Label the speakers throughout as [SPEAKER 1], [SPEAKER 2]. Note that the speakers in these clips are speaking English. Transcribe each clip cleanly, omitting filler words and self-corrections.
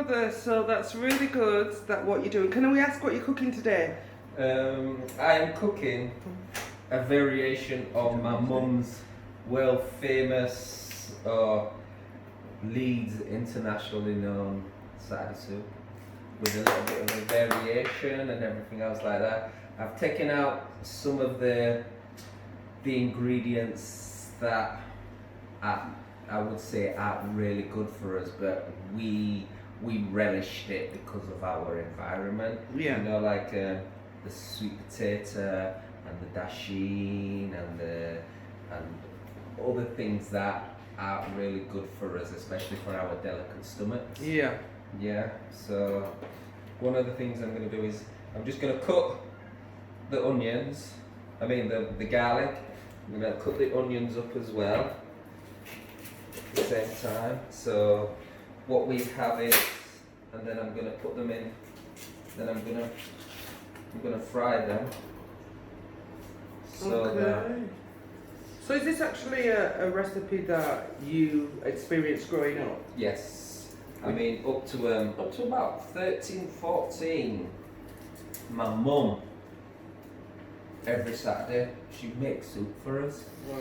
[SPEAKER 1] brother. So that's really good. That what you're doing. Can we ask what you're cooking today?
[SPEAKER 2] I am cooking a variation of my mum's world famous Leeds internationally known Saturday soup with a little bit of a variation and everything else like that. I've taken out some of the ingredients that I would say aren't really good for us, but we relished it because of our environment.
[SPEAKER 1] Yeah.
[SPEAKER 2] You know, like the sweet potato and the dasheen and other things that aren't really good for us, especially for our delicate stomachs.
[SPEAKER 1] Yeah.
[SPEAKER 2] Yeah. So one of the things I'm going to do is I'm just going to cut the onions. I mean the garlic. I'm going to cut the onions up as well at the same time. So what we have is, and then I'm going to put them in. Then I'm going to fry them. So
[SPEAKER 1] Okay. So is this actually a recipe that you experienced growing up?
[SPEAKER 2] yes, I mean up to about 13, 14. My mum every Saturday she'd make soup for us.
[SPEAKER 1] Wow.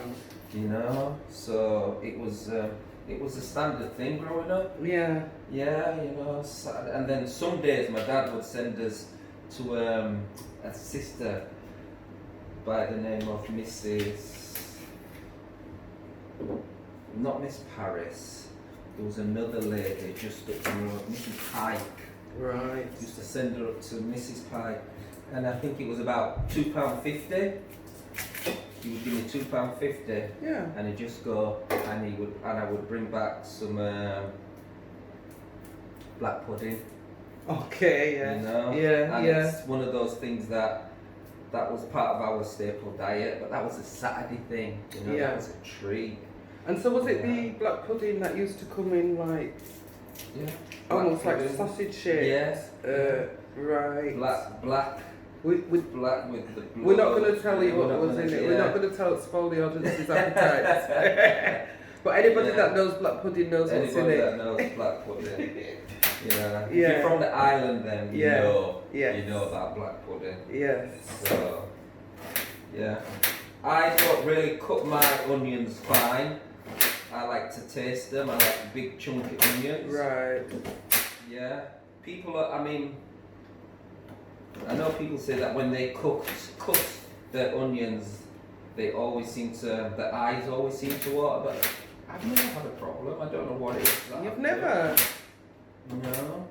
[SPEAKER 2] You know, so it was a standard thing growing up.
[SPEAKER 1] Yeah.
[SPEAKER 2] Yeah, you know, Saturday. And then some days my dad would send us to a sister by the name of not Miss Paris. There was another lady just up the road, Mrs. Pike.
[SPEAKER 1] Right.
[SPEAKER 2] Used to send her up to Mrs. Pike, and I think it was about £2.50. He would give me £2.50.
[SPEAKER 1] Yeah.
[SPEAKER 2] And he'd just go, and I would bring back some black pudding.
[SPEAKER 1] Okay. Yeah.
[SPEAKER 2] You know.
[SPEAKER 1] Yeah.
[SPEAKER 2] And
[SPEAKER 1] Yeah.
[SPEAKER 2] it's one of those things that was part of our staple diet, but that was a Saturday thing. You know,
[SPEAKER 1] Yeah.
[SPEAKER 2] that was a treat.
[SPEAKER 1] And so was it the black pudding that used to come in like
[SPEAKER 2] Yeah.
[SPEAKER 1] almost like
[SPEAKER 2] pudding.
[SPEAKER 1] sausage shape?
[SPEAKER 2] Yes.
[SPEAKER 1] Right.
[SPEAKER 2] Black.
[SPEAKER 1] With
[SPEAKER 2] Black with the blue.
[SPEAKER 1] We're not going to tell you what
[SPEAKER 2] We're not
[SPEAKER 1] was
[SPEAKER 2] gonna-
[SPEAKER 1] in it.
[SPEAKER 2] yeah.
[SPEAKER 1] We're not going to spoil the audience's appetites. But anybody
[SPEAKER 2] Yeah.
[SPEAKER 1] that knows black pudding knows what's in
[SPEAKER 2] Anybody
[SPEAKER 1] it.
[SPEAKER 2] that knows black pudding. Yeah. If
[SPEAKER 1] Yeah.
[SPEAKER 2] you're from the island, then you
[SPEAKER 1] Yeah.
[SPEAKER 2] know.
[SPEAKER 1] Yes.
[SPEAKER 2] You know about black pudding.
[SPEAKER 1] Yes.
[SPEAKER 2] So, yeah. I don't really cut my onions fine. I like to taste them. I like big chunky onions.
[SPEAKER 1] Right.
[SPEAKER 2] Yeah. I know people say that when they cut the onions, their eyes always seem to water, but I've never had a problem. I don't know what it is.
[SPEAKER 1] You've never?
[SPEAKER 2] No.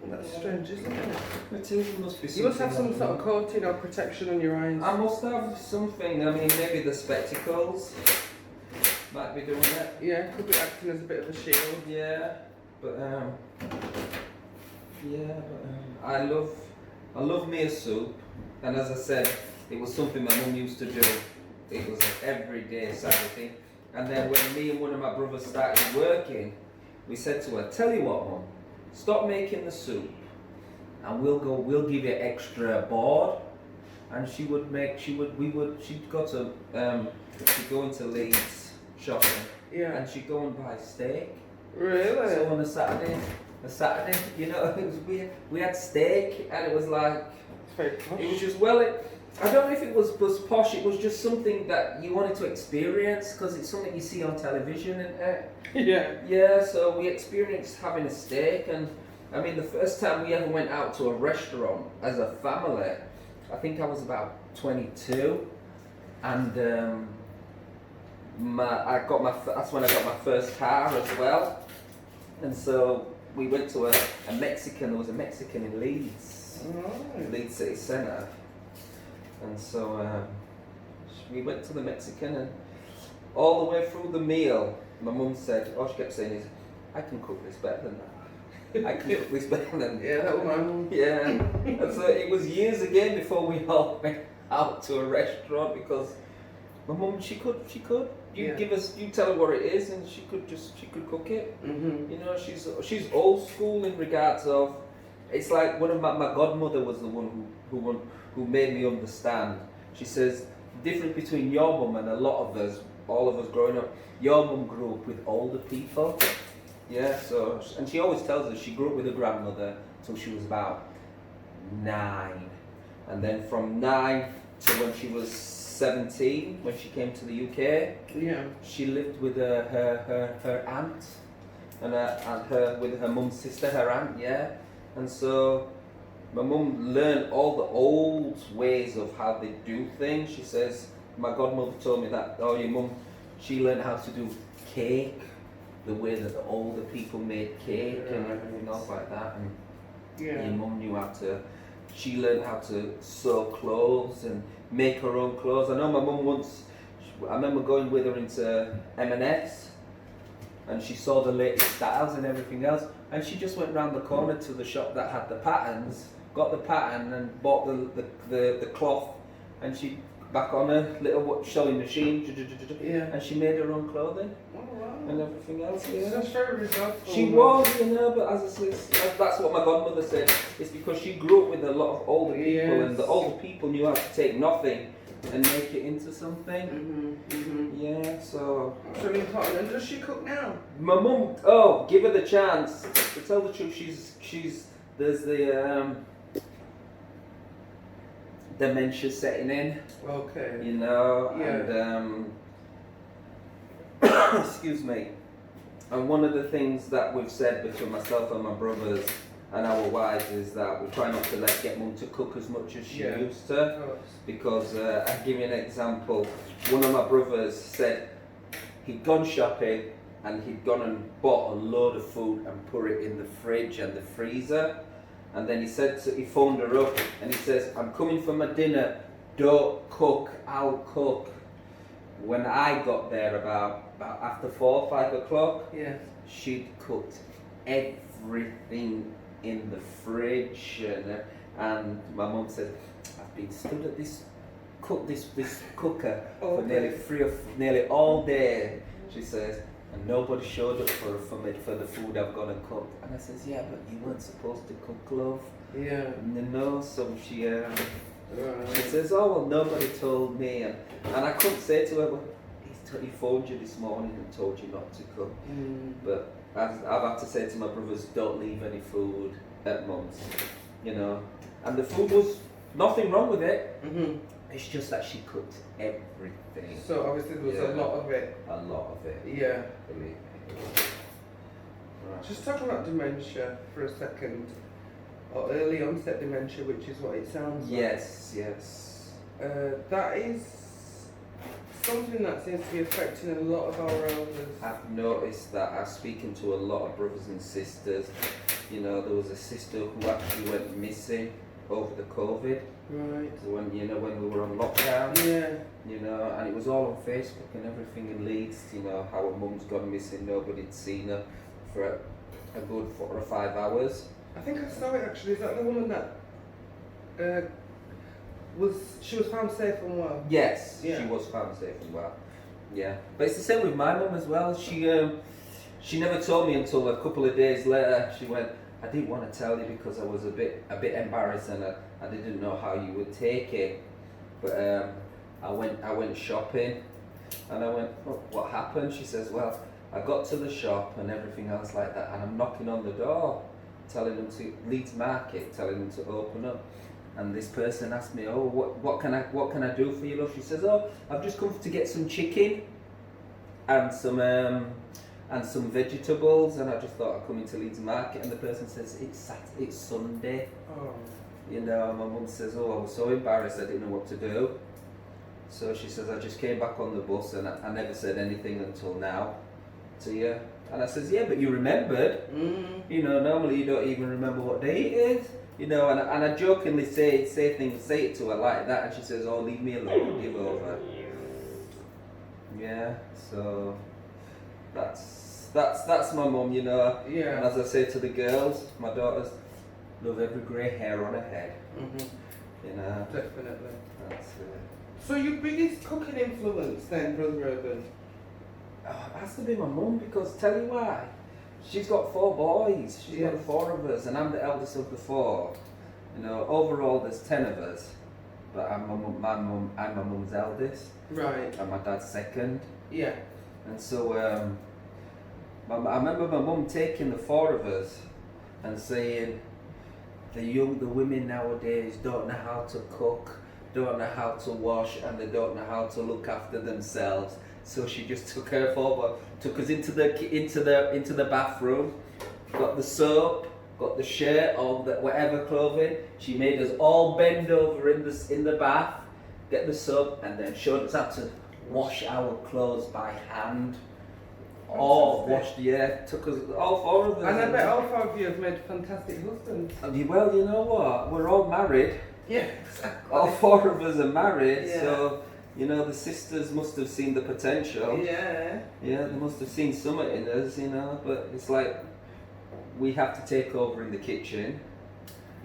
[SPEAKER 1] That's strange, isn't it?
[SPEAKER 2] It is, it must be something.
[SPEAKER 1] You must have some
[SPEAKER 2] like
[SPEAKER 1] sort of
[SPEAKER 2] that.
[SPEAKER 1] coating or protection on your eyes.
[SPEAKER 2] I must have something. I mean, maybe the spectacles might be doing it.
[SPEAKER 1] Yeah, could be acting as a bit of a shield.
[SPEAKER 2] Yeah, but I love me a soup, and as I said, it was something my mum used to do. It was an everyday Saturday thing. And then when me and one of my brothers started working, we said to her, "Tell you what, Mum, stop making the soup, and we'll give you extra board." And she'd go into Leeds shopping,
[SPEAKER 1] Yeah.
[SPEAKER 2] and she'd go and buy steak.
[SPEAKER 1] Really?
[SPEAKER 2] So on a Saturday, you know, it was weird. We had steak, and it was like,
[SPEAKER 1] It's very posh.
[SPEAKER 2] it was just, I don't know if it was posh, it was just something that you wanted to experience, because it's something you see on television, and
[SPEAKER 1] Yeah.
[SPEAKER 2] yeah, so we experienced having a steak, and I mean, the first time we ever went out to a restaurant as a family, I think I was about 22, and that's when I got my first car as well, and so we went to a Mexican. There was a Mexican in Leeds,
[SPEAKER 1] Right.
[SPEAKER 2] Leeds City Centre, and so we went to the Mexican, and all the way through the meal, my mum said, all she kept saying is, "I can cook this better than that. I can cook this better than that."
[SPEAKER 1] Yeah, that was my mum.
[SPEAKER 2] Yeah, and so it was years again before we all went out to a restaurant, because my mum, she could. You
[SPEAKER 1] Yeah.
[SPEAKER 2] you tell her what it is, and she could cook it.
[SPEAKER 1] Mm-hmm.
[SPEAKER 2] You know, she's old school in regards of, it's like one of my godmother was the one who made me understand. She says the difference between your mum and a lot of us, all of us growing up. Your mum grew up with older people, Yeah, so, and she always tells us she grew up with her grandmother till she was about 9. And then from 9 to when she was 17, when she came to the UK,
[SPEAKER 1] Yeah.
[SPEAKER 2] she lived with her aunt and her with her mum's sister, her aunt, yeah. And so my mum learned all the old ways of how they do things. She says, my godmother told me that, oh, your mum, she learned how to do cake, the way that the older people made cake and everything else like that. And
[SPEAKER 1] Yeah.
[SPEAKER 2] your mum knew how to, she learned how to sew clothes and make her own clothes. I know my mum once, I remember going with her into M&S and she saw the latest styles and everything else, and she just went round the corner to the shop that had the patterns, got the pattern and bought the cloth, and she back on her little sewing machine,
[SPEAKER 1] Yeah.
[SPEAKER 2] and she made her own clothing
[SPEAKER 1] Oh, wow.
[SPEAKER 2] and everything else. Yeah.
[SPEAKER 1] That's very resourceful.
[SPEAKER 2] She was, you know, but as I said, that's what my godmother said. It's because she grew up with a lot of older people,
[SPEAKER 1] Yes.
[SPEAKER 2] and the older people knew how to take nothing and make it into something. Yeah, so
[SPEAKER 1] That's really important. And does she cook now?
[SPEAKER 2] my mum, oh, give her the chance. To tell the truth, she's there's the dementia setting in,
[SPEAKER 1] Okay.
[SPEAKER 2] you know,
[SPEAKER 1] Yeah.
[SPEAKER 2] and excuse me. And one of the things that we've said between myself and my brothers and our wives is that we try not to get mum to cook as much as she
[SPEAKER 1] Yeah.
[SPEAKER 2] used to.
[SPEAKER 1] Of course.
[SPEAKER 2] Because I'll give you an example. One of my brothers said he'd gone shopping and he'd gone and bought a load of food and put it in the fridge and the freezer. And then he said he phoned her up and he says, I'm coming for my dinner, don't cook, I'll cook. When I got there about after 4 or 5 o'clock,
[SPEAKER 1] Yeah.
[SPEAKER 2] she'd cooked everything in the fridge, and my mum said, I've been stood at this cooker for nearly all day. She says, and nobody showed up for the food I'm gonna cook. And I says, yeah, but you weren't supposed to cook, love.
[SPEAKER 1] Yeah.
[SPEAKER 2] And no, so she
[SPEAKER 1] Right.
[SPEAKER 2] says, oh well, nobody told me, and I couldn't say to her, well, he phoned you this morning and told you not to cook. But I've had to say to my brothers, don't leave any food at mum's, you know. And the food was nothing wrong with it. It's just that she cooked everything.
[SPEAKER 1] So obviously there was a lot of it.
[SPEAKER 2] A lot of it.
[SPEAKER 1] Yeah.
[SPEAKER 2] Believe me. Right.
[SPEAKER 1] Just talking about dementia for a second, or early onset dementia, which is what it sounds like.
[SPEAKER 2] Yes.
[SPEAKER 1] That is something that seems to be affecting a lot of our elders.
[SPEAKER 2] I've noticed that I'm speaking to a lot of brothers and sisters. You know, there was a sister who actually went missing over the COVID.
[SPEAKER 1] Right.
[SPEAKER 2] So when we were on lockdown,
[SPEAKER 1] Yeah.
[SPEAKER 2] you know, and it was all on Facebook and everything in Leeds. You know how her mum's gone missing. Nobody'd seen her for a good 4 or 5 hours.
[SPEAKER 1] I think I saw it actually. Is that the woman that she was found safe and well?
[SPEAKER 2] Yes,
[SPEAKER 1] Yeah.
[SPEAKER 2] she was found safe and well. Yeah, but it's the same with my mum as well. She never told me until a couple of days later. She went, I didn't want to tell you because I was a bit embarrassed and I didn't know how you would take it. But I went shopping and I went, oh, what happened? She says, well, I got to the shop and everything else like that, and I'm knocking on the door, telling them to Leeds Market, telling them to open up. And this person asked me, oh, what can I do for you, love? She says, oh, I've just come to get some chicken and some vegetables, and I just thought I'd come into Leeds Market. And the person says, it's Sunday.
[SPEAKER 1] Oh.
[SPEAKER 2] You know, my mum says, oh, I was so embarrassed I didn't know what to do. So she says, I just came back on the bus and I never said anything until now to you. And I says, yeah, but you remembered. You know, normally you don't even remember what day it is. You know, and I jokingly say it to her like that, and she says, oh, leave me alone, give over. Yeah, so that's my mum, you know.
[SPEAKER 1] Yeah.
[SPEAKER 2] And as I say to the girls, my daughters, love every grey hair on her head. You know.
[SPEAKER 1] Definitely.
[SPEAKER 2] That's
[SPEAKER 1] So your biggest cooking influence then, Brother Urban?
[SPEAKER 2] it has to be my mum, because tell you why. She's got 4 boys. She's got 4 of us, and I'm the eldest of the 4. You know, overall there's 10 of us, but I'm my mum's eldest.
[SPEAKER 1] Right.
[SPEAKER 2] And my dad's second.
[SPEAKER 1] Yeah.
[SPEAKER 2] And so I remember my mum taking the four of us and saying, the women nowadays don't know how to cook, don't know how to wash, and they don't know how to look after themselves. So she just took us into the bathroom, got the soap, got the shirt or the whatever clothing. She made us all bend over in the bath, get the soap, and then showed us how to wash our clothes by hand. All washed, yeah. Took us all four of us.
[SPEAKER 1] And I bet all four of you have made fantastic husbands.
[SPEAKER 2] Well, you know what? We're all married.
[SPEAKER 1] Yeah, exactly.
[SPEAKER 2] All four of us are married,
[SPEAKER 1] Yeah.
[SPEAKER 2] so you know the sisters must have seen the potential.
[SPEAKER 1] Yeah.
[SPEAKER 2] Yeah, they must have seen something in us, you know. But it's like we have to take over in the kitchen.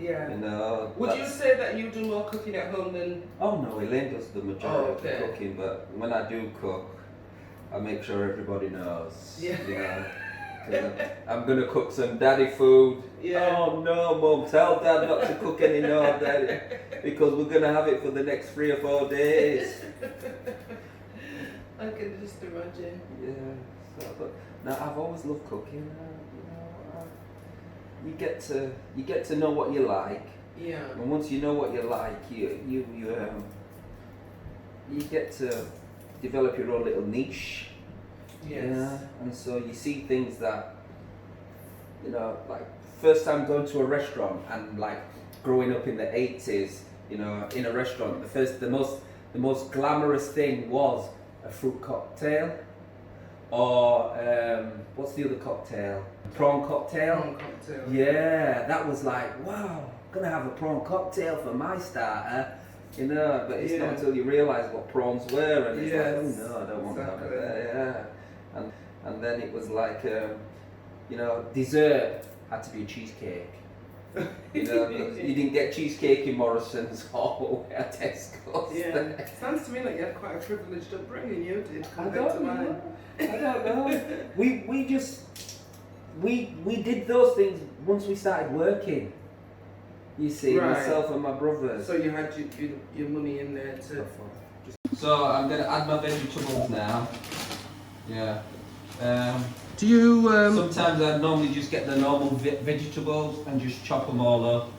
[SPEAKER 1] Yeah.
[SPEAKER 2] You know.
[SPEAKER 1] Would you say that you do more cooking at home than?
[SPEAKER 2] Oh no, Elaine does the majority of the
[SPEAKER 1] okay.
[SPEAKER 2] cooking, but when I do cook, I make sure everybody knows.
[SPEAKER 1] Yeah.
[SPEAKER 2] You know. 'Cause I'm gonna cook some daddy food.
[SPEAKER 1] Yeah.
[SPEAKER 2] Oh no, Mum, tell Dad not to cook any more, Daddy, because we're gonna have it for the next 3 or 4 days.
[SPEAKER 1] I can just imagine.
[SPEAKER 2] Yeah. So, but now I've always loved cooking. You get to know what you like,
[SPEAKER 1] Yeah.
[SPEAKER 2] and once you know what you like, you get to develop your own little niche.
[SPEAKER 1] Yes.
[SPEAKER 2] Yeah, and so you see things that, you know, like first time going to a restaurant and like growing up in the 80s, you know, in a restaurant, the most glamorous thing was a fruit cocktail, or what's the other cocktail? Prawn cocktail.
[SPEAKER 1] Prawn cocktail.
[SPEAKER 2] Yeah, that was like, wow, gonna have a prawn cocktail for my starter. You know, but it's not until you realise what prawns were, and it's like, oh no, I don't want that. Yeah, and then it was like, you know, dessert had to be a cheesecake. You know, you didn't get cheesecake in Morrison's or at Tesco's.
[SPEAKER 1] Yeah, sounds to me like you had quite a privileged upbringing. You did compared to mine.
[SPEAKER 2] I don't know. We did those things once we started working. You see,
[SPEAKER 1] Right.
[SPEAKER 2] myself and my brothers.
[SPEAKER 1] So you had your money in there to.
[SPEAKER 2] So I'm gonna add my vegetables now. Yeah.
[SPEAKER 1] Do you?
[SPEAKER 2] Sometimes I normally just get the normal vegetables and just chop them all up.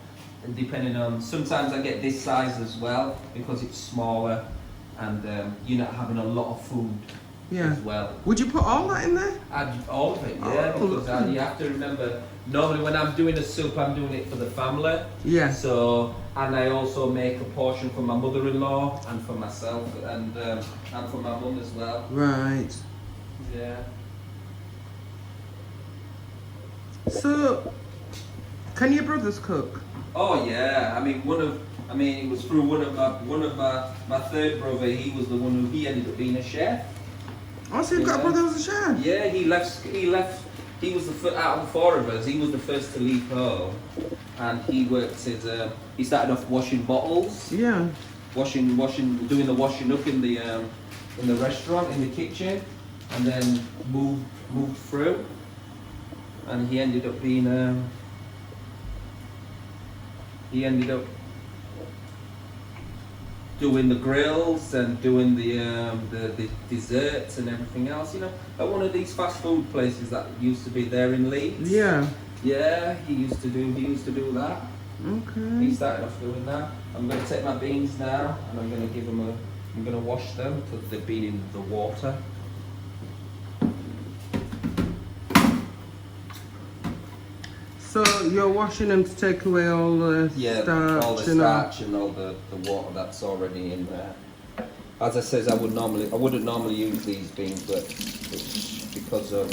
[SPEAKER 2] And depending on, sometimes I get this size as well because it's smaller, and you're not having a lot of food as well.
[SPEAKER 1] Would you put all that in there?
[SPEAKER 2] Add all of it, yeah,
[SPEAKER 1] Oh,
[SPEAKER 2] because you have to remember. Normally, when I'm doing a soup, I'm doing it for the family.
[SPEAKER 1] Yeah.
[SPEAKER 2] So, and I also make a portion for my mother-in-law and for myself and for my mum as well.
[SPEAKER 1] Right.
[SPEAKER 2] Yeah.
[SPEAKER 1] So, can your brothers cook?
[SPEAKER 2] Oh yeah. It was through one of my third brother. He was the one he ended up being a chef.
[SPEAKER 1] Oh, so you've got a brother who's a chef?
[SPEAKER 2] Yeah, he left. He was out of the four of us. He was the first to leave home, and he worked at. He started off washing bottles.
[SPEAKER 1] Yeah.
[SPEAKER 2] Washing, doing the washing up in the restaurant, in the kitchen, and then moved through, and he ended up being. He ended up doing the grills and doing the desserts and everything else, you know, at one of these fast food places that used to be there in Leeds.
[SPEAKER 1] Yeah.
[SPEAKER 2] Yeah, he used to do that.
[SPEAKER 1] Okay.
[SPEAKER 2] He started off doing that. I'm going to take my beans now and I'm going to wash them because they've been in the water.
[SPEAKER 1] So you're washing them to take away all the starch,
[SPEAKER 2] all the starch and all the water that's already in there. As I says, I wouldn't normally use these beans, but it's because of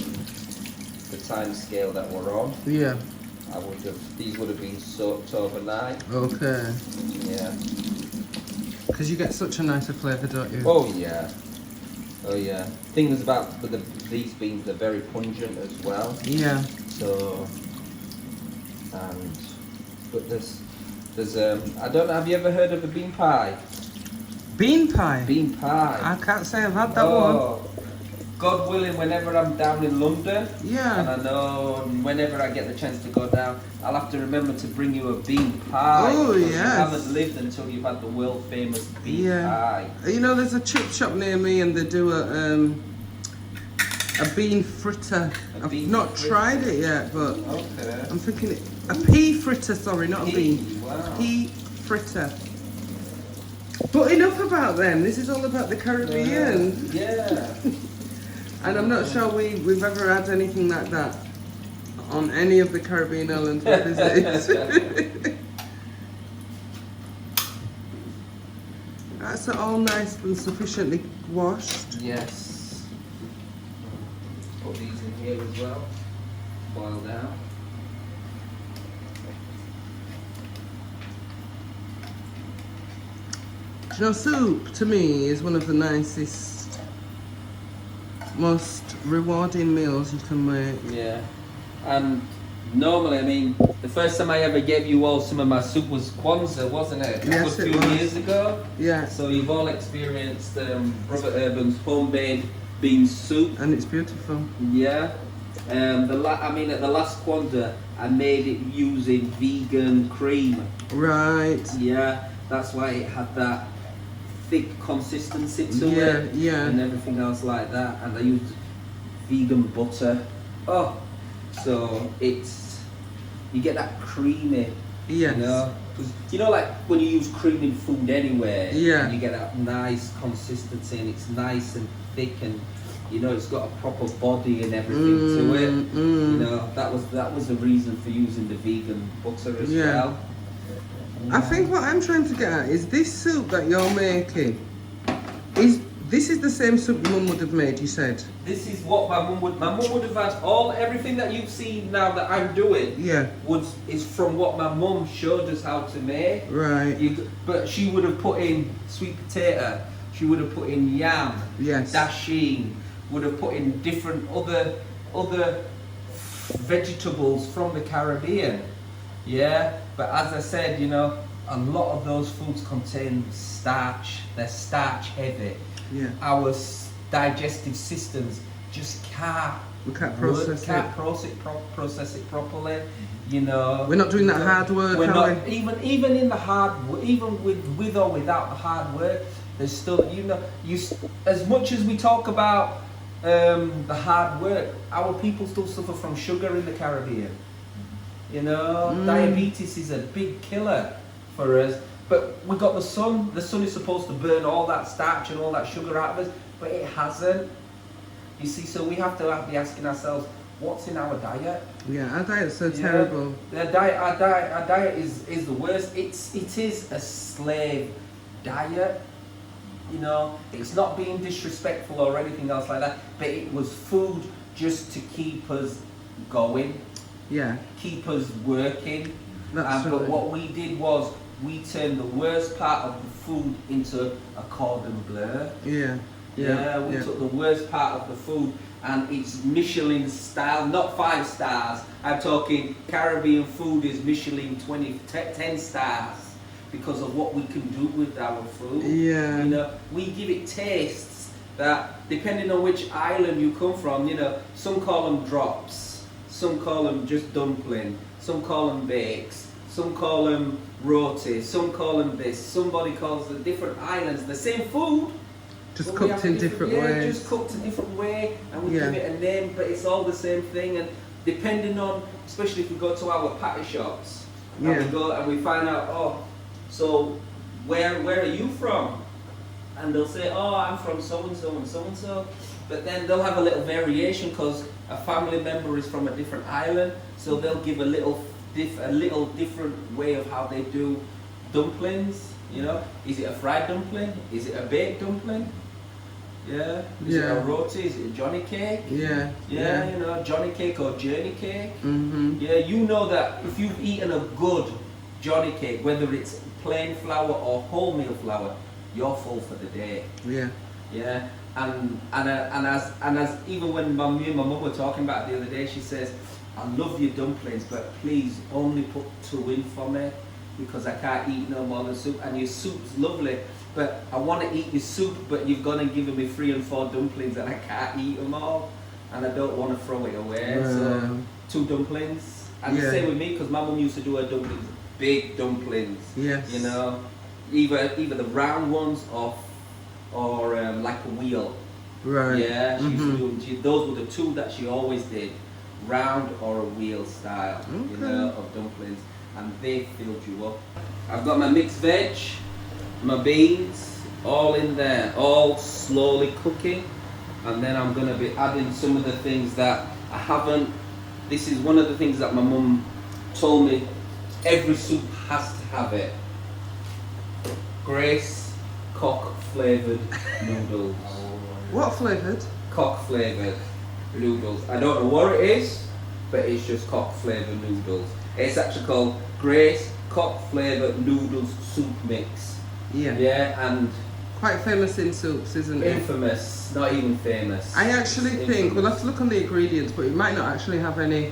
[SPEAKER 2] the time scale that we're on.
[SPEAKER 1] Yeah.
[SPEAKER 2] These would have been soaked overnight.
[SPEAKER 1] Okay.
[SPEAKER 2] Yeah.
[SPEAKER 1] Because you get such a nicer flavour, don't you?
[SPEAKER 2] Oh yeah. Oh yeah. Things about these beans, they're very pungent as well.
[SPEAKER 1] Yeah.
[SPEAKER 2] So. But there's I don't know, have you ever heard of a bean pie?
[SPEAKER 1] Bean pie?
[SPEAKER 2] Bean pie.
[SPEAKER 1] I can't say I've had that one.
[SPEAKER 2] God willing, whenever I'm down in London,
[SPEAKER 1] Yeah.
[SPEAKER 2] and I know whenever I get the chance to go down, I'll have to remember to bring you a bean pie.
[SPEAKER 1] Oh,
[SPEAKER 2] because
[SPEAKER 1] yes.
[SPEAKER 2] You haven't lived until you've had the world famous bean pie.
[SPEAKER 1] You know, there's a chip shop near me and they do a bean fritter. I've
[SPEAKER 2] bean
[SPEAKER 1] not
[SPEAKER 2] fritter.
[SPEAKER 1] tried it yet, but
[SPEAKER 2] Okay.
[SPEAKER 1] I'm thinking a pea fritter. Sorry, not a bean.
[SPEAKER 2] Wow.
[SPEAKER 1] Pea fritter. But enough about them. This is all about the Caribbean.
[SPEAKER 2] Yeah.
[SPEAKER 1] And I'm not sure we've ever had anything like that on any of the Caribbean islands we visit. That's all nice and sufficiently washed.
[SPEAKER 2] Yes. Put these in here as well. Boil down.
[SPEAKER 1] You know, soup to me is one of the nicest, most rewarding meals you can make.
[SPEAKER 2] Yeah. And normally, I mean, the first time I ever gave you all some of my soup was Kwanzaa, wasn't it?
[SPEAKER 1] Yes,
[SPEAKER 2] a
[SPEAKER 1] it
[SPEAKER 2] few
[SPEAKER 1] was.
[SPEAKER 2] years ago.
[SPEAKER 1] Yeah.
[SPEAKER 2] So you've all experienced Robert Urban's homemade bean soup.
[SPEAKER 1] And it's beautiful.
[SPEAKER 2] Yeah. At the last Kwanzaa, I made it using vegan cream.
[SPEAKER 1] Right.
[SPEAKER 2] Yeah. That's why it had that thick consistency to
[SPEAKER 1] Yeah,
[SPEAKER 2] it.
[SPEAKER 1] yeah.
[SPEAKER 2] And everything else like that. And I used vegan butter. Oh. So you get that creamy,
[SPEAKER 1] Yes.
[SPEAKER 2] you know, 'cause you know, like when you use cream in food anywhere,
[SPEAKER 1] Yeah.
[SPEAKER 2] you get that nice consistency and it's nice and thick and you know it's got a proper body and everything to it. You know, that was the reason for using the vegan butter as
[SPEAKER 1] Yeah.
[SPEAKER 2] well.
[SPEAKER 1] I think what I'm trying to get at is this soup that you're making. This is the same soup your mum would have made, you said?
[SPEAKER 2] This is what my mum would have had everything that you've seen now that I'm doing
[SPEAKER 1] Yeah.
[SPEAKER 2] is from what my mum showed us how to make.
[SPEAKER 1] Right.
[SPEAKER 2] But she would have put in sweet potato, she would have put in yam,
[SPEAKER 1] Yes.
[SPEAKER 2] dasheen, would have put in different other vegetables from the Caribbean. Yeah, but as I said, you know, a lot of those foods contain starch. They're starch heavy.
[SPEAKER 1] Yeah.
[SPEAKER 2] Our digestive systems just can't process it properly. You know,
[SPEAKER 1] We're not doing that hard work,
[SPEAKER 2] we're
[SPEAKER 1] are
[SPEAKER 2] not
[SPEAKER 1] we?
[SPEAKER 2] even in the hard even with or without the hard work. There's still as much as we talk about the hard work, our people still suffer from sugar in the Caribbean. You know, diabetes is a big killer for us. But we got the sun. The sun is supposed to burn all that starch and all that sugar out of us, but it hasn't. You see, so we have to be asking ourselves, what's in our diet?
[SPEAKER 1] Yeah, our diet's so terrible.
[SPEAKER 2] Our diet is the worst. It is a slave diet. You know, it's not being disrespectful or anything else like that, but it was food just to keep us going,
[SPEAKER 1] Yeah.
[SPEAKER 2] keep us working.
[SPEAKER 1] That's
[SPEAKER 2] But
[SPEAKER 1] right.
[SPEAKER 2] what we did was we turned the worst part of the food into a cordon bleu.
[SPEAKER 1] Yeah.
[SPEAKER 2] We took the worst part of the food and it's Michelin style, not 5 stars. I'm talking Caribbean food is Michelin 10 stars because of what we can do with our food.
[SPEAKER 1] Yeah.
[SPEAKER 2] You know, we give it tastes that depending on which island you come from, you know, some call them drops, some call them just dumpling, some call them bakes, some call them rotis, some call them this, somebody calls the different islands the same food.
[SPEAKER 1] Just
[SPEAKER 2] but we
[SPEAKER 1] cooked
[SPEAKER 2] have
[SPEAKER 1] in different
[SPEAKER 2] yeah,
[SPEAKER 1] ways.
[SPEAKER 2] just cooked a different way and we
[SPEAKER 1] Yeah.
[SPEAKER 2] give it a name, but it's all the same thing. And depending on, especially if we go to our patty shops, and we go and we find out, oh, so where are you from? And they'll say, oh, I'm from so and so and so and so. But then they'll have a little variation because a family member is from a different island, so they'll give a little different way of how they do dumplings. You know, is it a fried dumpling? Is it a baked dumpling? Yeah. Is it a roti? Is it a Johnny cake?
[SPEAKER 1] Yeah.
[SPEAKER 2] Yeah, you know, Johnny cake or journey cake.
[SPEAKER 1] Mm-hmm.
[SPEAKER 2] Yeah, you know that if you've eaten a good Johnny cake, whether it's plain flour or wholemeal flour, you're full for the day.
[SPEAKER 1] Yeah.
[SPEAKER 2] Yeah, and as even when me and my mum were talking about it the other day, she says, I love your dumplings, but please only put 2 in for me because I can't eat no more than soup. And your soup's lovely, but I want to eat your soup, but you've gone and given me 3 and 4 dumplings and I can't eat them all, and I don't want to throw it away. So 2 dumplings, and the same with me because my mum used to do her dumplings, big dumplings.
[SPEAKER 1] Yes.
[SPEAKER 2] You know, either the round ones or like a wheel.
[SPEAKER 1] Right.
[SPEAKER 3] Yeah, she used to do, those were the two that she always did, round or a wheel style, you know, of dumplings, and they filled you up. I've got my mixed veg, my beans, all in there, all slowly cooking, and then I'm gonna be adding some of the things that I haven't. This is one of the things that my mum told me, every soup has to have it. Grace cock flavoured noodles.
[SPEAKER 1] What flavoured?
[SPEAKER 3] Cock flavoured noodles. I don't know what it is, but it's just cock flavoured noodles. It's actually called Grace cock flavoured noodles soup mix.
[SPEAKER 1] Yeah.
[SPEAKER 3] Yeah, and
[SPEAKER 1] Quite famous in soups, isn't it?
[SPEAKER 3] infamous, not even famous.
[SPEAKER 1] I actually
[SPEAKER 3] It's
[SPEAKER 1] think, we'll
[SPEAKER 3] infamous.
[SPEAKER 1] have to look on the ingredients, but it might not actually have any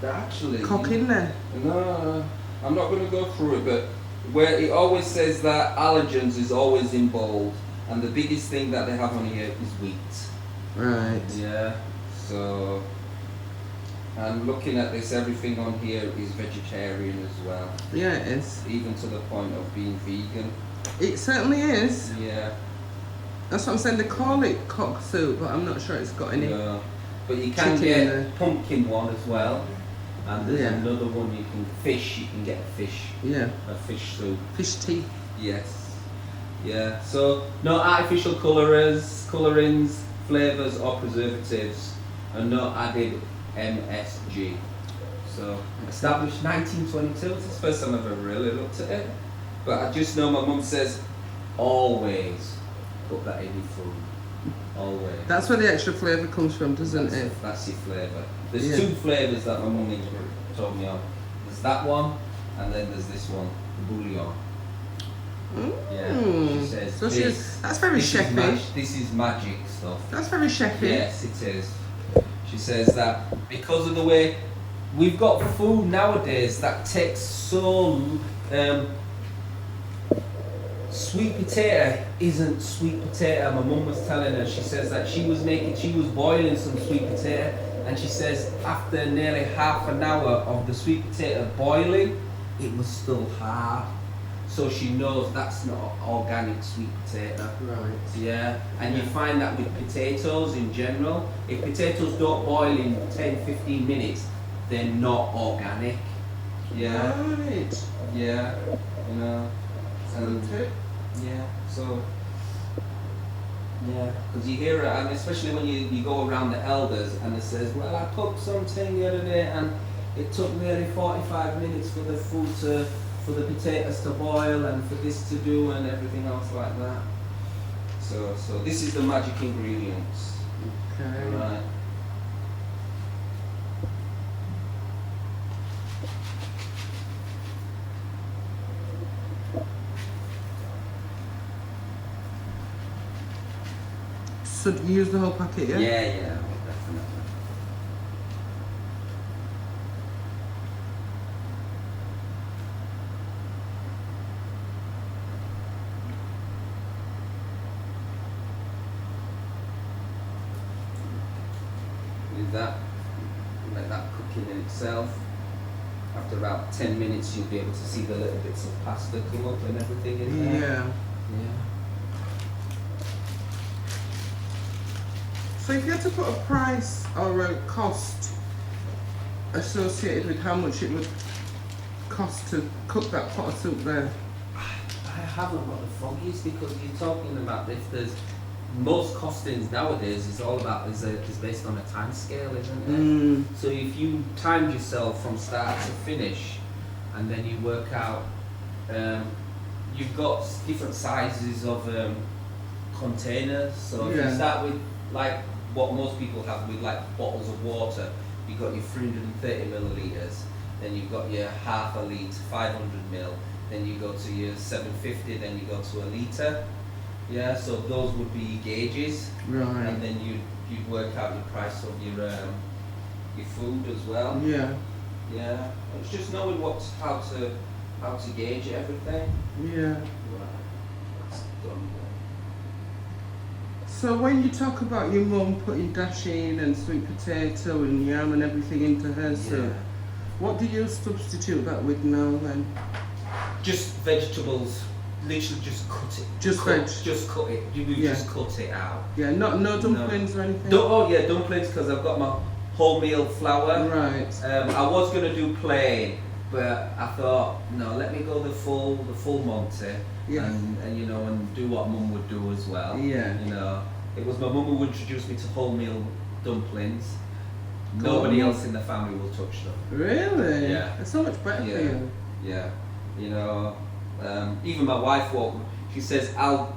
[SPEAKER 3] Actually,
[SPEAKER 1] cock in there.
[SPEAKER 3] no, I'm not going to go through it, but where it always says that allergens is always in bold, and the biggest thing that they have on here is wheat.
[SPEAKER 1] Right.
[SPEAKER 3] Yeah, so, and looking at this, everything on here is vegetarian as well,
[SPEAKER 1] Yeah, it is.
[SPEAKER 3] even to the point of being vegan.
[SPEAKER 1] It certainly is.
[SPEAKER 3] Yeah,
[SPEAKER 1] That's what I'm saying. They call it cock soup, but I'm not sure it's got any.
[SPEAKER 3] no. But you can
[SPEAKER 1] Chicken in
[SPEAKER 3] get
[SPEAKER 1] there.
[SPEAKER 3] pumpkin one as well, and there's
[SPEAKER 1] Yeah.
[SPEAKER 3] another one you can fish. You can get
[SPEAKER 1] Yeah.
[SPEAKER 3] a fish soup.
[SPEAKER 1] Fish tea.
[SPEAKER 3] Yes. Yeah. So no artificial colorings, flavors or preservatives, and no added MSG. So established 1922. It's the first time I've ever really looked at it. But I just know my mum says always put that in your food. Always.
[SPEAKER 1] That's where the extra flavour comes from, doesn't it?
[SPEAKER 3] That's your flavour. There's
[SPEAKER 1] Yeah.
[SPEAKER 3] two flavours that my mum told me of. There's that one, and then there's this one, the bouillon. Yeah, she says
[SPEAKER 1] So
[SPEAKER 3] this,
[SPEAKER 1] that's very
[SPEAKER 3] this is
[SPEAKER 1] chefy.
[SPEAKER 3] this is magic stuff.
[SPEAKER 1] That's very chefy.
[SPEAKER 3] Yes, it is. She says that because of the way we've got food nowadays that takes so sweet potato isn't sweet potato. My mum was telling her, she says that she was boiling some sweet potato, and she says after nearly half an hour of the sweet potato boiling, it was still hard. So she knows that's not organic sweet potato.
[SPEAKER 1] Right.
[SPEAKER 3] Yeah, and you find that with potatoes in general, if potatoes don't boil in 10-15 minutes, they're not organic. Yeah,
[SPEAKER 1] Right.
[SPEAKER 3] yeah, you know. And
[SPEAKER 1] Okay.
[SPEAKER 3] yeah, so yeah, because you hear it, and especially when you go around the elders and it says, well, I cooked something the other day and it took nearly 45 minutes for the food for the potatoes to boil and for this to do and everything else like that. So this is the magic ingredients.
[SPEAKER 1] Okay.
[SPEAKER 3] Right.
[SPEAKER 1] So you use the whole packet, yeah?
[SPEAKER 3] Yeah, definitely. With that, let that cook in itself. After about 10 minutes, you'll be able to see the little bits of pasta come up and everything in there.
[SPEAKER 1] Yeah.
[SPEAKER 3] Yeah.
[SPEAKER 1] So if you had to put a price or a cost associated with how much it would cost to cook that pot of soup there.
[SPEAKER 3] I haven't got the foggies because you're talking about if there's most costings nowadays is all about is based on a time scale, isn't it?
[SPEAKER 1] Mm.
[SPEAKER 3] So if you timed yourself from start to finish, and then you work out, you've got different sizes of containers. So if
[SPEAKER 1] Yeah.
[SPEAKER 3] you start with like what most people have with like bottles of water, you've got your 330 milliliters, then you've got your half a litre, 500 ml, then you go to your 750, then you go to a litre. Yeah, so those would be gauges,
[SPEAKER 1] Right.
[SPEAKER 3] and then you'd work out your price of your food as well.
[SPEAKER 1] Yeah.
[SPEAKER 3] Yeah, it's just knowing how to gauge everything.
[SPEAKER 1] Yeah.
[SPEAKER 3] Right, that's done.
[SPEAKER 1] So when you talk about your mum putting dasheen and sweet potato and yam and everything into her soup, what do you substitute that with now then?
[SPEAKER 3] Just vegetables. literally just cut it.
[SPEAKER 1] Just veg.
[SPEAKER 3] Just cut it. You
[SPEAKER 1] Yeah.
[SPEAKER 3] just cut it out.
[SPEAKER 1] Yeah, no dumplings or anything?
[SPEAKER 3] Oh yeah, dumplings, because I've got my wholemeal flour.
[SPEAKER 1] Right.
[SPEAKER 3] I was gonna do plain, but I thought no, let me go the full Monty,
[SPEAKER 1] Yeah.
[SPEAKER 3] and you know, and do what Mum would do as well.
[SPEAKER 1] Yeah.
[SPEAKER 3] You know, it was my mum who introduced me to wholemeal dumplings. Nobody else in the family will touch them.
[SPEAKER 1] Really?
[SPEAKER 3] Yeah.
[SPEAKER 1] It's so much better for
[SPEAKER 3] Yeah.
[SPEAKER 1] you.
[SPEAKER 3] Yeah. You know, even my wife won't. She says I'll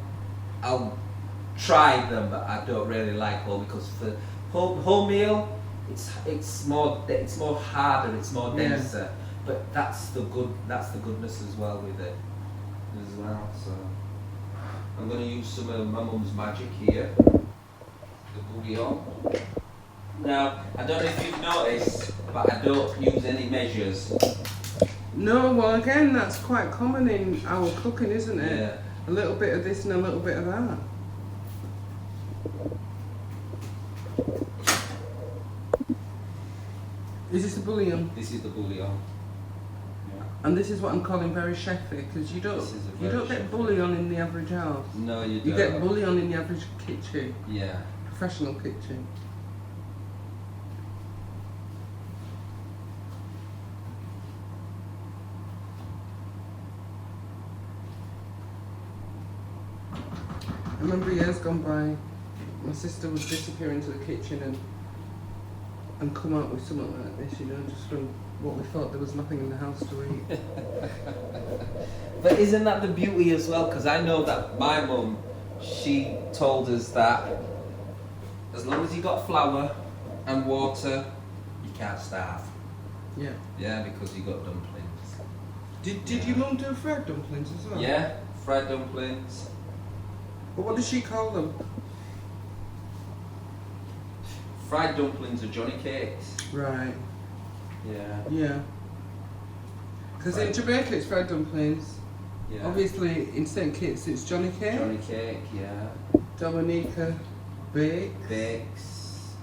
[SPEAKER 3] try them, but I don't really like whole, because for wholemeal, it's more harder, it's more
[SPEAKER 1] Yeah.
[SPEAKER 3] denser. But that's the goodness as well with it as well. So I'm going to use some of my mum's magic here, the bouillon. Now I don't know if you've noticed, but I don't use any measures.
[SPEAKER 1] No, well again, that's quite common in our cooking, isn't it?
[SPEAKER 3] Yeah.
[SPEAKER 1] A little bit of this and a little bit of that. Is this a bouillon?
[SPEAKER 3] This is the bouillon. Yeah.
[SPEAKER 1] And this is what I'm calling very chefy, because you don't
[SPEAKER 3] This is a very
[SPEAKER 1] get
[SPEAKER 3] chefy.
[SPEAKER 1] bouillon in the average house.
[SPEAKER 3] No, you don't.
[SPEAKER 1] You get bouillon in the average kitchen,
[SPEAKER 3] Yeah.
[SPEAKER 1] professional kitchen. I remember years gone by, my sister would disappear into the kitchen and come out with something like this, you know, just from what we thought there was nothing in the house to eat.
[SPEAKER 3] But isn't that the beauty as well? Because I know that my mum, she told us that as long as you got flour and water, you can't starve.
[SPEAKER 1] Yeah.
[SPEAKER 3] Yeah, because you got dumplings.
[SPEAKER 1] Did your mum do fried dumplings as well?
[SPEAKER 3] Yeah, fried dumplings.
[SPEAKER 1] But what does she call them?
[SPEAKER 3] Fried dumplings are Johnny cakes.
[SPEAKER 1] Right.
[SPEAKER 3] Yeah.
[SPEAKER 1] Yeah. Because in
[SPEAKER 3] Right.
[SPEAKER 1] Jamaica it's fried dumplings.
[SPEAKER 3] Yeah.
[SPEAKER 1] Obviously in St Kitts it's Johnny Cake.
[SPEAKER 3] Johnny cake, yeah.
[SPEAKER 1] Dominica Bake.
[SPEAKER 3] Bakes.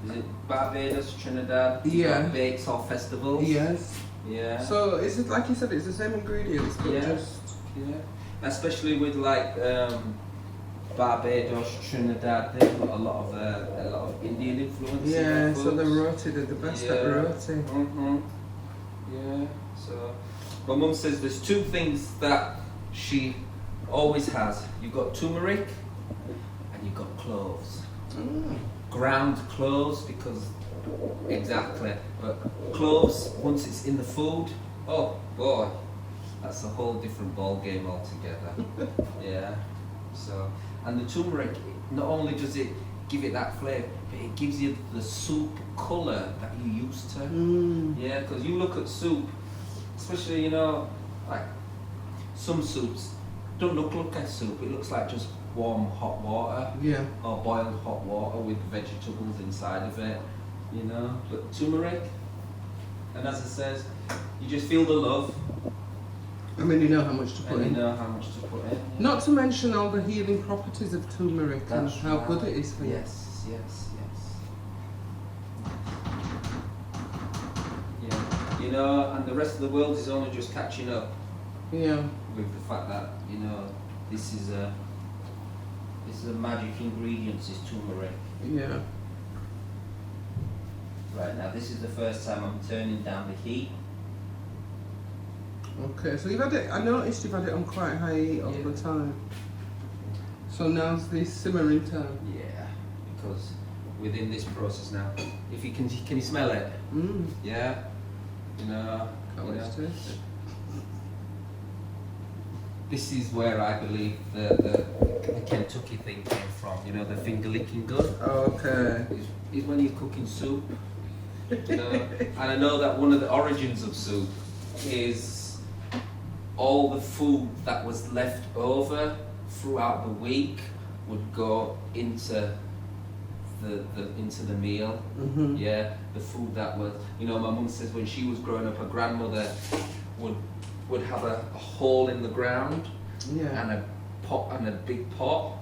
[SPEAKER 3] Is it Barbados, Trinidad? You
[SPEAKER 1] Yeah.
[SPEAKER 3] got bakes or festivals?
[SPEAKER 1] Yes.
[SPEAKER 3] Yeah.
[SPEAKER 1] So is it like you said, it's the same ingredients but
[SPEAKER 3] Yeah.
[SPEAKER 1] just
[SPEAKER 3] Yeah, especially with like Barbados, Trinidad, they've got a lot of Indian influence. in
[SPEAKER 1] yeah,
[SPEAKER 3] their
[SPEAKER 1] so the
[SPEAKER 3] foods.
[SPEAKER 1] roti, they're the best at
[SPEAKER 3] Yeah.
[SPEAKER 1] roti.
[SPEAKER 3] Yeah. So my mum says there's two things that she always has. You've got turmeric and you've got cloves.
[SPEAKER 1] Mm.
[SPEAKER 3] Ground cloves, because exactly. But cloves, once it's in the food, oh boy, that's a whole different ball game altogether. Yeah. So, and the turmeric, not only does it give it that flavour, but it gives you the soup colour that you used to.
[SPEAKER 1] Mm.
[SPEAKER 3] Yeah, because you look at soup, especially, you know, like some soups don't look like soup. It looks like just warm hot water
[SPEAKER 1] Yeah.
[SPEAKER 3] or boiled hot water with vegetables inside of it, you know. But turmeric, and as it says, you just feel the love,
[SPEAKER 1] I mean, you know how much to put
[SPEAKER 3] and
[SPEAKER 1] in.
[SPEAKER 3] you know how much to put in.
[SPEAKER 1] Not to mention all the healing properties of turmeric and
[SPEAKER 3] That's
[SPEAKER 1] how
[SPEAKER 3] right.
[SPEAKER 1] good it is for you.
[SPEAKER 3] Yes, yes, yes. Yeah, you know, and the rest of the world is only just catching up
[SPEAKER 1] Yeah.
[SPEAKER 3] with the fact that, you know, this is a magic ingredient, is turmeric.
[SPEAKER 1] Yeah.
[SPEAKER 3] Right, now this is the first time I'm turning down the heat.
[SPEAKER 1] Okay, so you've had it, I noticed you've had it on quite high heat all
[SPEAKER 3] Yeah.
[SPEAKER 1] the time. So now's the simmering time.
[SPEAKER 3] Yeah, because within this process now, if you can you smell it?
[SPEAKER 1] Mm.
[SPEAKER 3] Yeah, you know.
[SPEAKER 1] Can't
[SPEAKER 3] you
[SPEAKER 1] wait
[SPEAKER 3] know.
[SPEAKER 1] to taste it.
[SPEAKER 3] This is where I believe the Kentucky thing came from. You know, the finger licking gun.
[SPEAKER 1] Okay.
[SPEAKER 3] Is when you're cooking soup. You know, and I know that one of the origins of soup is all the food that was left over throughout the week would go into the meal.
[SPEAKER 1] Mm-hmm.
[SPEAKER 3] Yeah, the food that was, you know, my mum says when she was growing up, her grandmother would have a hole in the ground
[SPEAKER 1] Yeah.
[SPEAKER 3] and a pot and a big pot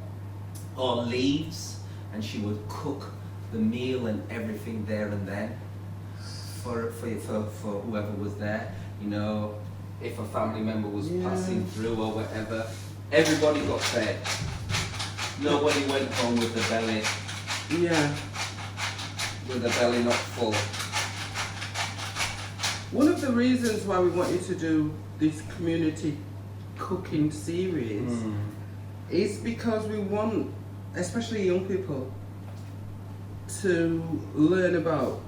[SPEAKER 3] or leaves, and she would cook the meal and everything there and then for whoever was there. You know, if a family member was
[SPEAKER 1] Yeah.
[SPEAKER 3] passing through or whatever, everybody got fed. Nobody went home with the belly not full.
[SPEAKER 1] One of the reasons why we want you to do this community cooking series is because we want, especially young people, to learn about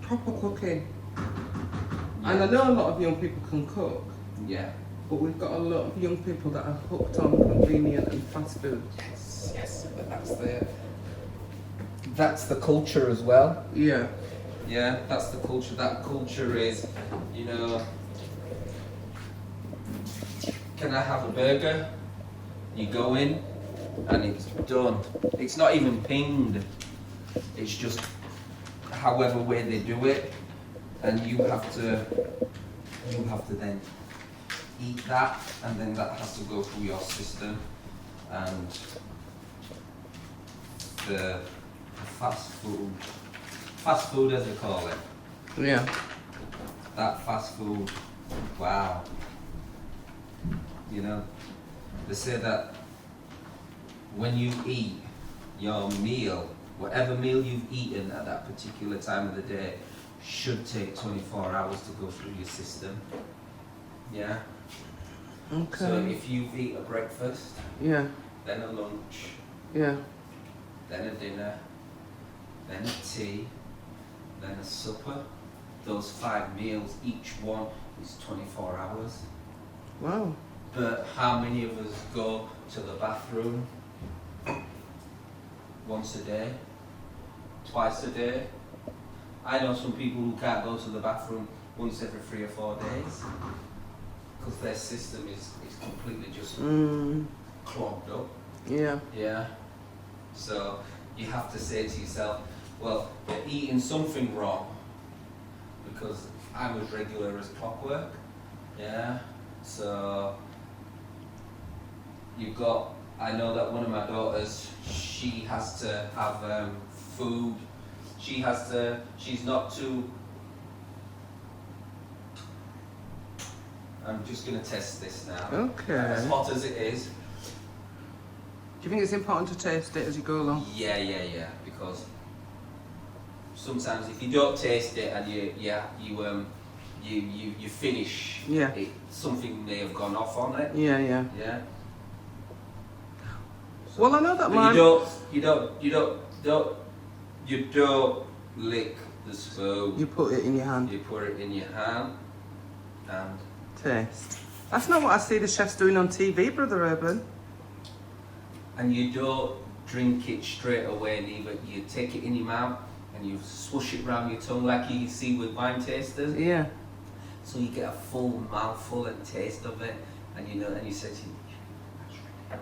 [SPEAKER 1] proper cooking. And I know a lot of young people can cook,
[SPEAKER 3] Yeah.
[SPEAKER 1] but we've got a lot of young people that are hooked on convenient and fast food.
[SPEAKER 2] Yes, but that's the culture as well.
[SPEAKER 1] Yeah.
[SPEAKER 3] Yeah, that's the culture. That culture is, can I have a burger? You go in and it's done. It's not even pinged. It's just however way they do it, and you have to then eat that, and then that has to go through your system, and the fast food as they call it.
[SPEAKER 1] Yeah.
[SPEAKER 3] That fast food, wow. They say that when you eat your meal, whatever meal you've eaten at that particular time of the day, should take 24 hours to go through your system. Yeah?
[SPEAKER 1] Okay.
[SPEAKER 3] So if you eat a breakfast,
[SPEAKER 1] Yeah.
[SPEAKER 3] then a lunch,
[SPEAKER 1] Yeah.
[SPEAKER 3] then a dinner, then a tea, then a supper, those 5 meals, each one is 24 hours.
[SPEAKER 1] Wow.
[SPEAKER 3] But how many of us go to the bathroom once a day, twice a day? I know some people who can't go to the bathroom once every 3 or 4 days because their system is completely just clogged up.
[SPEAKER 1] Yeah.
[SPEAKER 3] Yeah. So you have to say to yourself, well, you're eating something wrong, because I'm as regular as clockwork. Yeah. So I know that one of my daughters, she has to have food. She's not too, I'm just going to test this now.
[SPEAKER 1] Okay.
[SPEAKER 3] As hot as it is.
[SPEAKER 1] Do you think it's important to taste it as you go along?
[SPEAKER 3] Yeah. Because sometimes if you don't taste it and you finish, it, something may have gone off on it.
[SPEAKER 1] Yeah.
[SPEAKER 3] Yeah. So,
[SPEAKER 1] Well, I know that
[SPEAKER 3] but
[SPEAKER 1] mine.
[SPEAKER 3] you don't lick the spoon.
[SPEAKER 1] You put it in your hand.
[SPEAKER 3] You put it in your hand and
[SPEAKER 1] Taste. That's not what I see the chefs doing on TV, Brother Urban.
[SPEAKER 3] and you don't drink it straight away neither. You take it in your mouth and you swoosh it around your tongue like you see with wine tasters.
[SPEAKER 1] Yeah.
[SPEAKER 3] So you get a full mouthful and taste of it, and you say to you,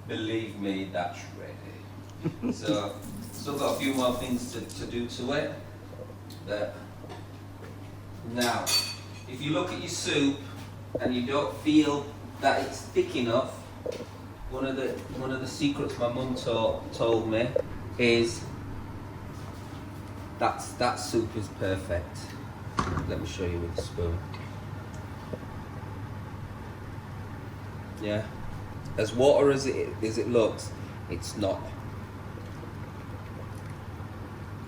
[SPEAKER 3] believe me, that's ready. So still got a few more things to do to it. Now, if you look at your soup and you don't feel that it's thick enough, one of the secrets my mum told me is that soup is perfect. Let me show you with the spoon. Yeah, as water as it looks, it's not.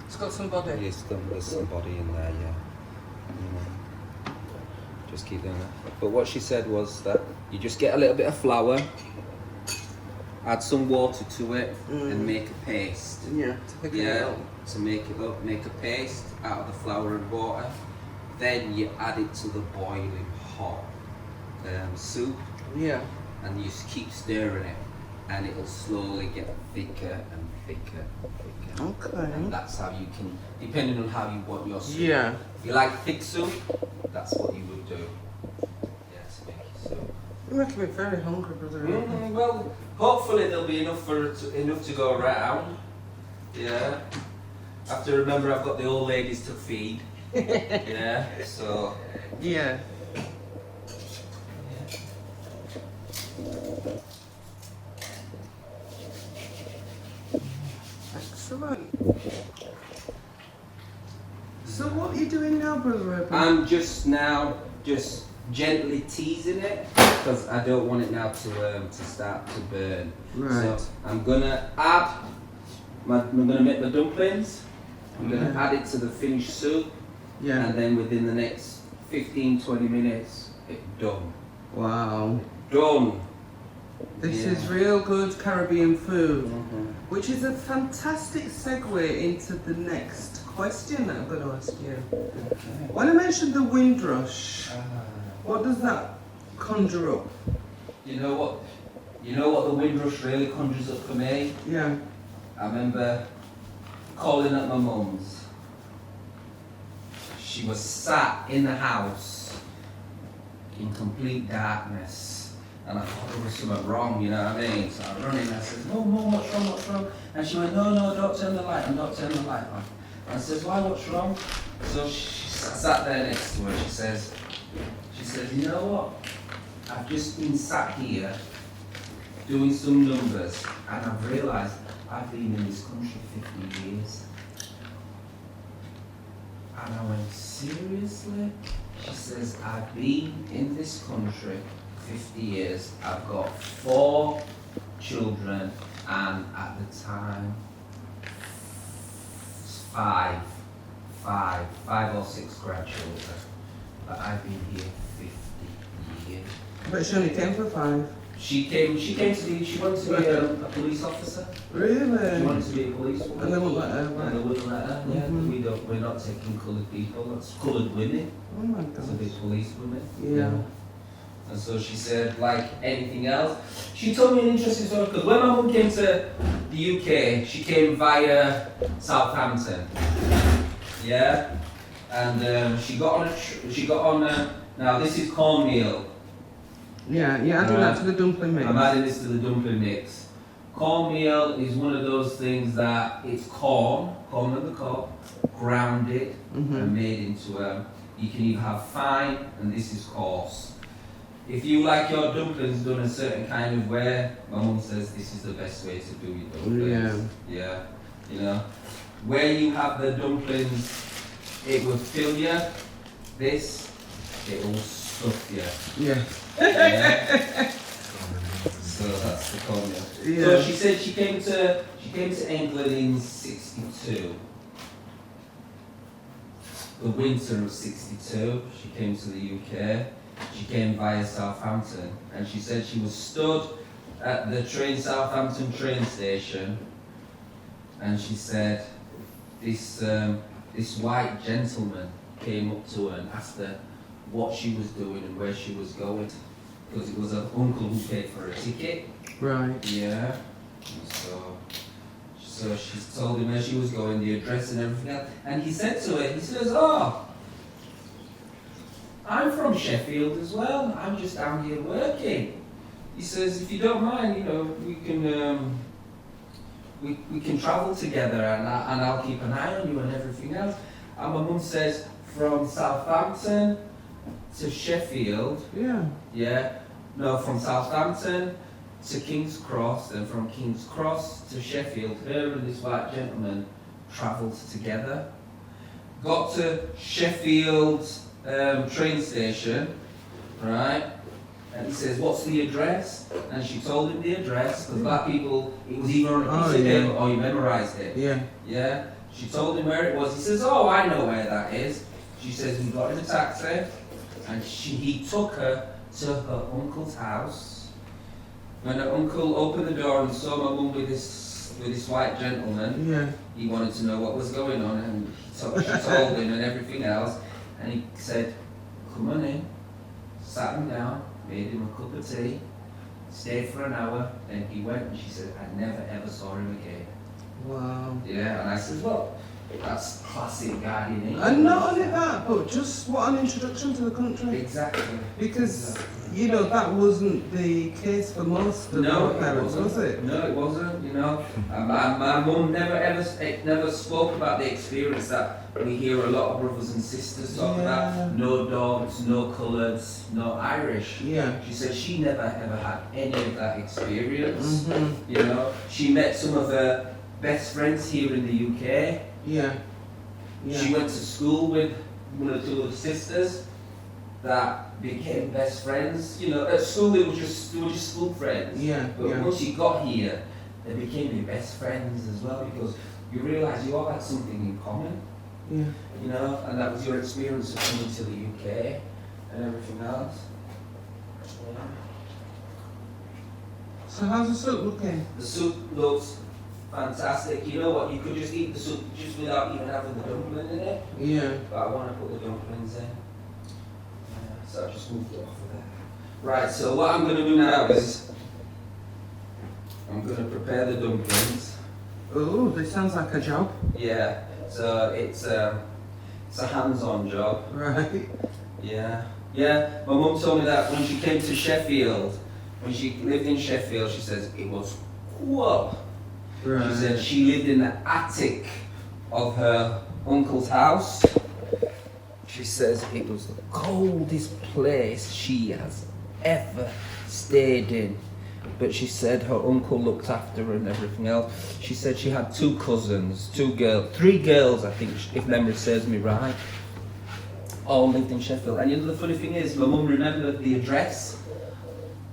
[SPEAKER 1] It's got some body.
[SPEAKER 3] There's somebody in there, yeah. Just keep doing that. But what she said was that you just get a little bit of flour, add some water to it, and make a paste.
[SPEAKER 1] Yeah. To pick it up.
[SPEAKER 3] To make it up, make a paste out of the flour and water. Then you add it to the boiling hot soup,
[SPEAKER 1] Yeah.
[SPEAKER 3] and you just keep stirring it, and it'll slowly get thicker and thicker and thicker.
[SPEAKER 1] Okay.
[SPEAKER 3] And that's how you can, depending on how you want your soup.
[SPEAKER 1] Yeah.
[SPEAKER 3] If you like thick soup, that's what you would do. Yeah, to make your soup.
[SPEAKER 1] You're making me very hungry, Brother Urban.
[SPEAKER 3] Well, hopefully there'll be enough to go around. Yeah. I have to remember I've got the old ladies to feed. Yeah. So.
[SPEAKER 1] Yeah. Excellent. So what are you doing now, Brother Urban?
[SPEAKER 3] I'm just gently teasing it. because I don't want it now to start to burn.
[SPEAKER 1] Right.
[SPEAKER 3] So I'm gonna make the dumplings. I'm gonna add it to the finished soup,
[SPEAKER 1] Yeah.
[SPEAKER 3] and then within the next 15-20 minutes, it's done.
[SPEAKER 1] Wow.
[SPEAKER 3] Done.
[SPEAKER 1] This
[SPEAKER 3] Yeah.
[SPEAKER 1] is real good Caribbean food,
[SPEAKER 3] Mhm.
[SPEAKER 1] which is a fantastic segue into the next question that I'm going to ask you. When I mentioned the Windrush, what does that conjure up?
[SPEAKER 3] You know what? You know what the Windrush really conjures up for me?
[SPEAKER 1] Yeah.
[SPEAKER 3] I remember calling at my mum's. She was sat in the house in complete darkness. And I thought there was something wrong, you know what I mean? So I run in and I said, Mum, what's wrong, what's wrong? And she went, no, don't turn the light on, don't turn the light on. And I says, why, what's wrong? So she sat there next to her, she says, you know what? I've just been sat here doing some numbers and I've realised I've been in this country 50 years. And I went, seriously? She says, I've been in this country 50 years. I've got 4 children and at the time, 5 or 6 grandchildren. But I've been here 50 years.
[SPEAKER 1] But she only came for 5.
[SPEAKER 3] She wanted to be a police officer. She
[SPEAKER 1] Really?
[SPEAKER 3] wanted to be a policewoman.
[SPEAKER 1] And they wouldn't let her,
[SPEAKER 3] And
[SPEAKER 1] right?
[SPEAKER 3] they wouldn't let her. Yeah,
[SPEAKER 1] Mhm.
[SPEAKER 3] we're not taking coloured people. That's coloured women
[SPEAKER 1] Oh my
[SPEAKER 3] to be
[SPEAKER 1] gosh.
[SPEAKER 3] policewomen.
[SPEAKER 1] Yeah.
[SPEAKER 3] And so she said, like anything else, she told me an interesting story because when my mum came to the UK, she came via Southampton. Yeah, and she got on now this is cornmeal.
[SPEAKER 1] Yeah, you're adding that to the dumpling mix.
[SPEAKER 3] I'm adding this to the dumpling mix. Cornmeal is one of those things that it's corn on the cob, grounded and made into you can either have fine and this is coarse. If you like your dumplings done a certain kind of way, my mum says this is the best way to do your dumplings. Yeah. You know, where you have the dumplings, it will fill you. This, it will stuff you.
[SPEAKER 1] Yeah.
[SPEAKER 3] Yeah. So that's the cornmeal.
[SPEAKER 1] Yeah.
[SPEAKER 3] So she said she came to England in '62. The winter of '62, she came to the UK. She came via Southampton, and she said she was stood at the Southampton train station, and she said this white gentleman came up to her and asked her what she was doing and where she was going, because it was her uncle who paid for her ticket.
[SPEAKER 1] Right.
[SPEAKER 3] Yeah. So she told him where she was going, the address and everything else, and he said to her, he says, "Oh, I'm from Sheffield as well. I'm just down here working." He says, "If you don't mind, you know, we can travel together, and I'll keep an eye on you and everything else." And my mum says, from Southampton to Sheffield, from Southampton to King's Cross, and from King's Cross to Sheffield, her and this white gentleman travelled together. Got to Sheffield train station, right? And he says, "What's the address?" And she told him the address, because black people, it was either on a piece of paper or you memorised it. Yeah. She told him where it was. He says, "Oh, I know where that is." She says, "We got in a taxi," and he took her to her uncle's house. When her uncle opened the door and saw my mum with this white gentleman, he wanted to know what was going on, and she told him and everything else. And he said, "Come on in," sat him down, made him a cup of tea, stayed for an hour, then he went, and she said, "I never ever saw him again."
[SPEAKER 1] Wow.
[SPEAKER 3] Yeah, and I said, "Well, that's classic Guardian Angel."
[SPEAKER 1] And not only that, but just what an introduction to the country.
[SPEAKER 3] Exactly.
[SPEAKER 1] Because, you know, that wasn't the case for most of our parents, was it?
[SPEAKER 3] No, it wasn't, you know. My mum never spoke about the experience that we hear a lot of brothers and sisters talk about. No dogs, no colours, no Irish.
[SPEAKER 1] Yeah.
[SPEAKER 3] She said she never ever had any of that experience. You know, she met some of her best friends here in the UK.
[SPEAKER 1] Yeah.
[SPEAKER 3] She went to school with one or two of the sisters. that became best friends. You know, at school they were just school friends.
[SPEAKER 1] Yeah,
[SPEAKER 3] But
[SPEAKER 1] yeah.
[SPEAKER 3] once you got here, they became your best friends as well because you realise you all had something in common.
[SPEAKER 1] Yeah.
[SPEAKER 3] You know, and that was your experience of coming to the UK and everything else. Yeah.
[SPEAKER 1] So how's the soup looking?
[SPEAKER 3] The soup looks fantastic. You know what? You could just eat the soup just without even having the dumpling in it.
[SPEAKER 1] Yeah.
[SPEAKER 3] But I want to put the dumplings in. Yeah, so I just moved it off of there. Right, so what I'm going to do now is I'm going to prepare the dumplings.
[SPEAKER 1] Oh, this sounds like a job.
[SPEAKER 3] Yeah, so it's a hands-on job.
[SPEAKER 1] Right.
[SPEAKER 3] Yeah. Yeah, my mum told me that when she came to Sheffield, when she lived in Sheffield, she says it was cool.
[SPEAKER 1] Right.
[SPEAKER 3] She said she lived in the attic of her uncle's house. She says it was the coldest place she has ever stayed in. But she said her uncle looked after her and everything else. She said she had 2 cousins, 3 girls, I think, if memory serves me right. All lived in Sheffield. And you know the funny thing is, my mum remembered the address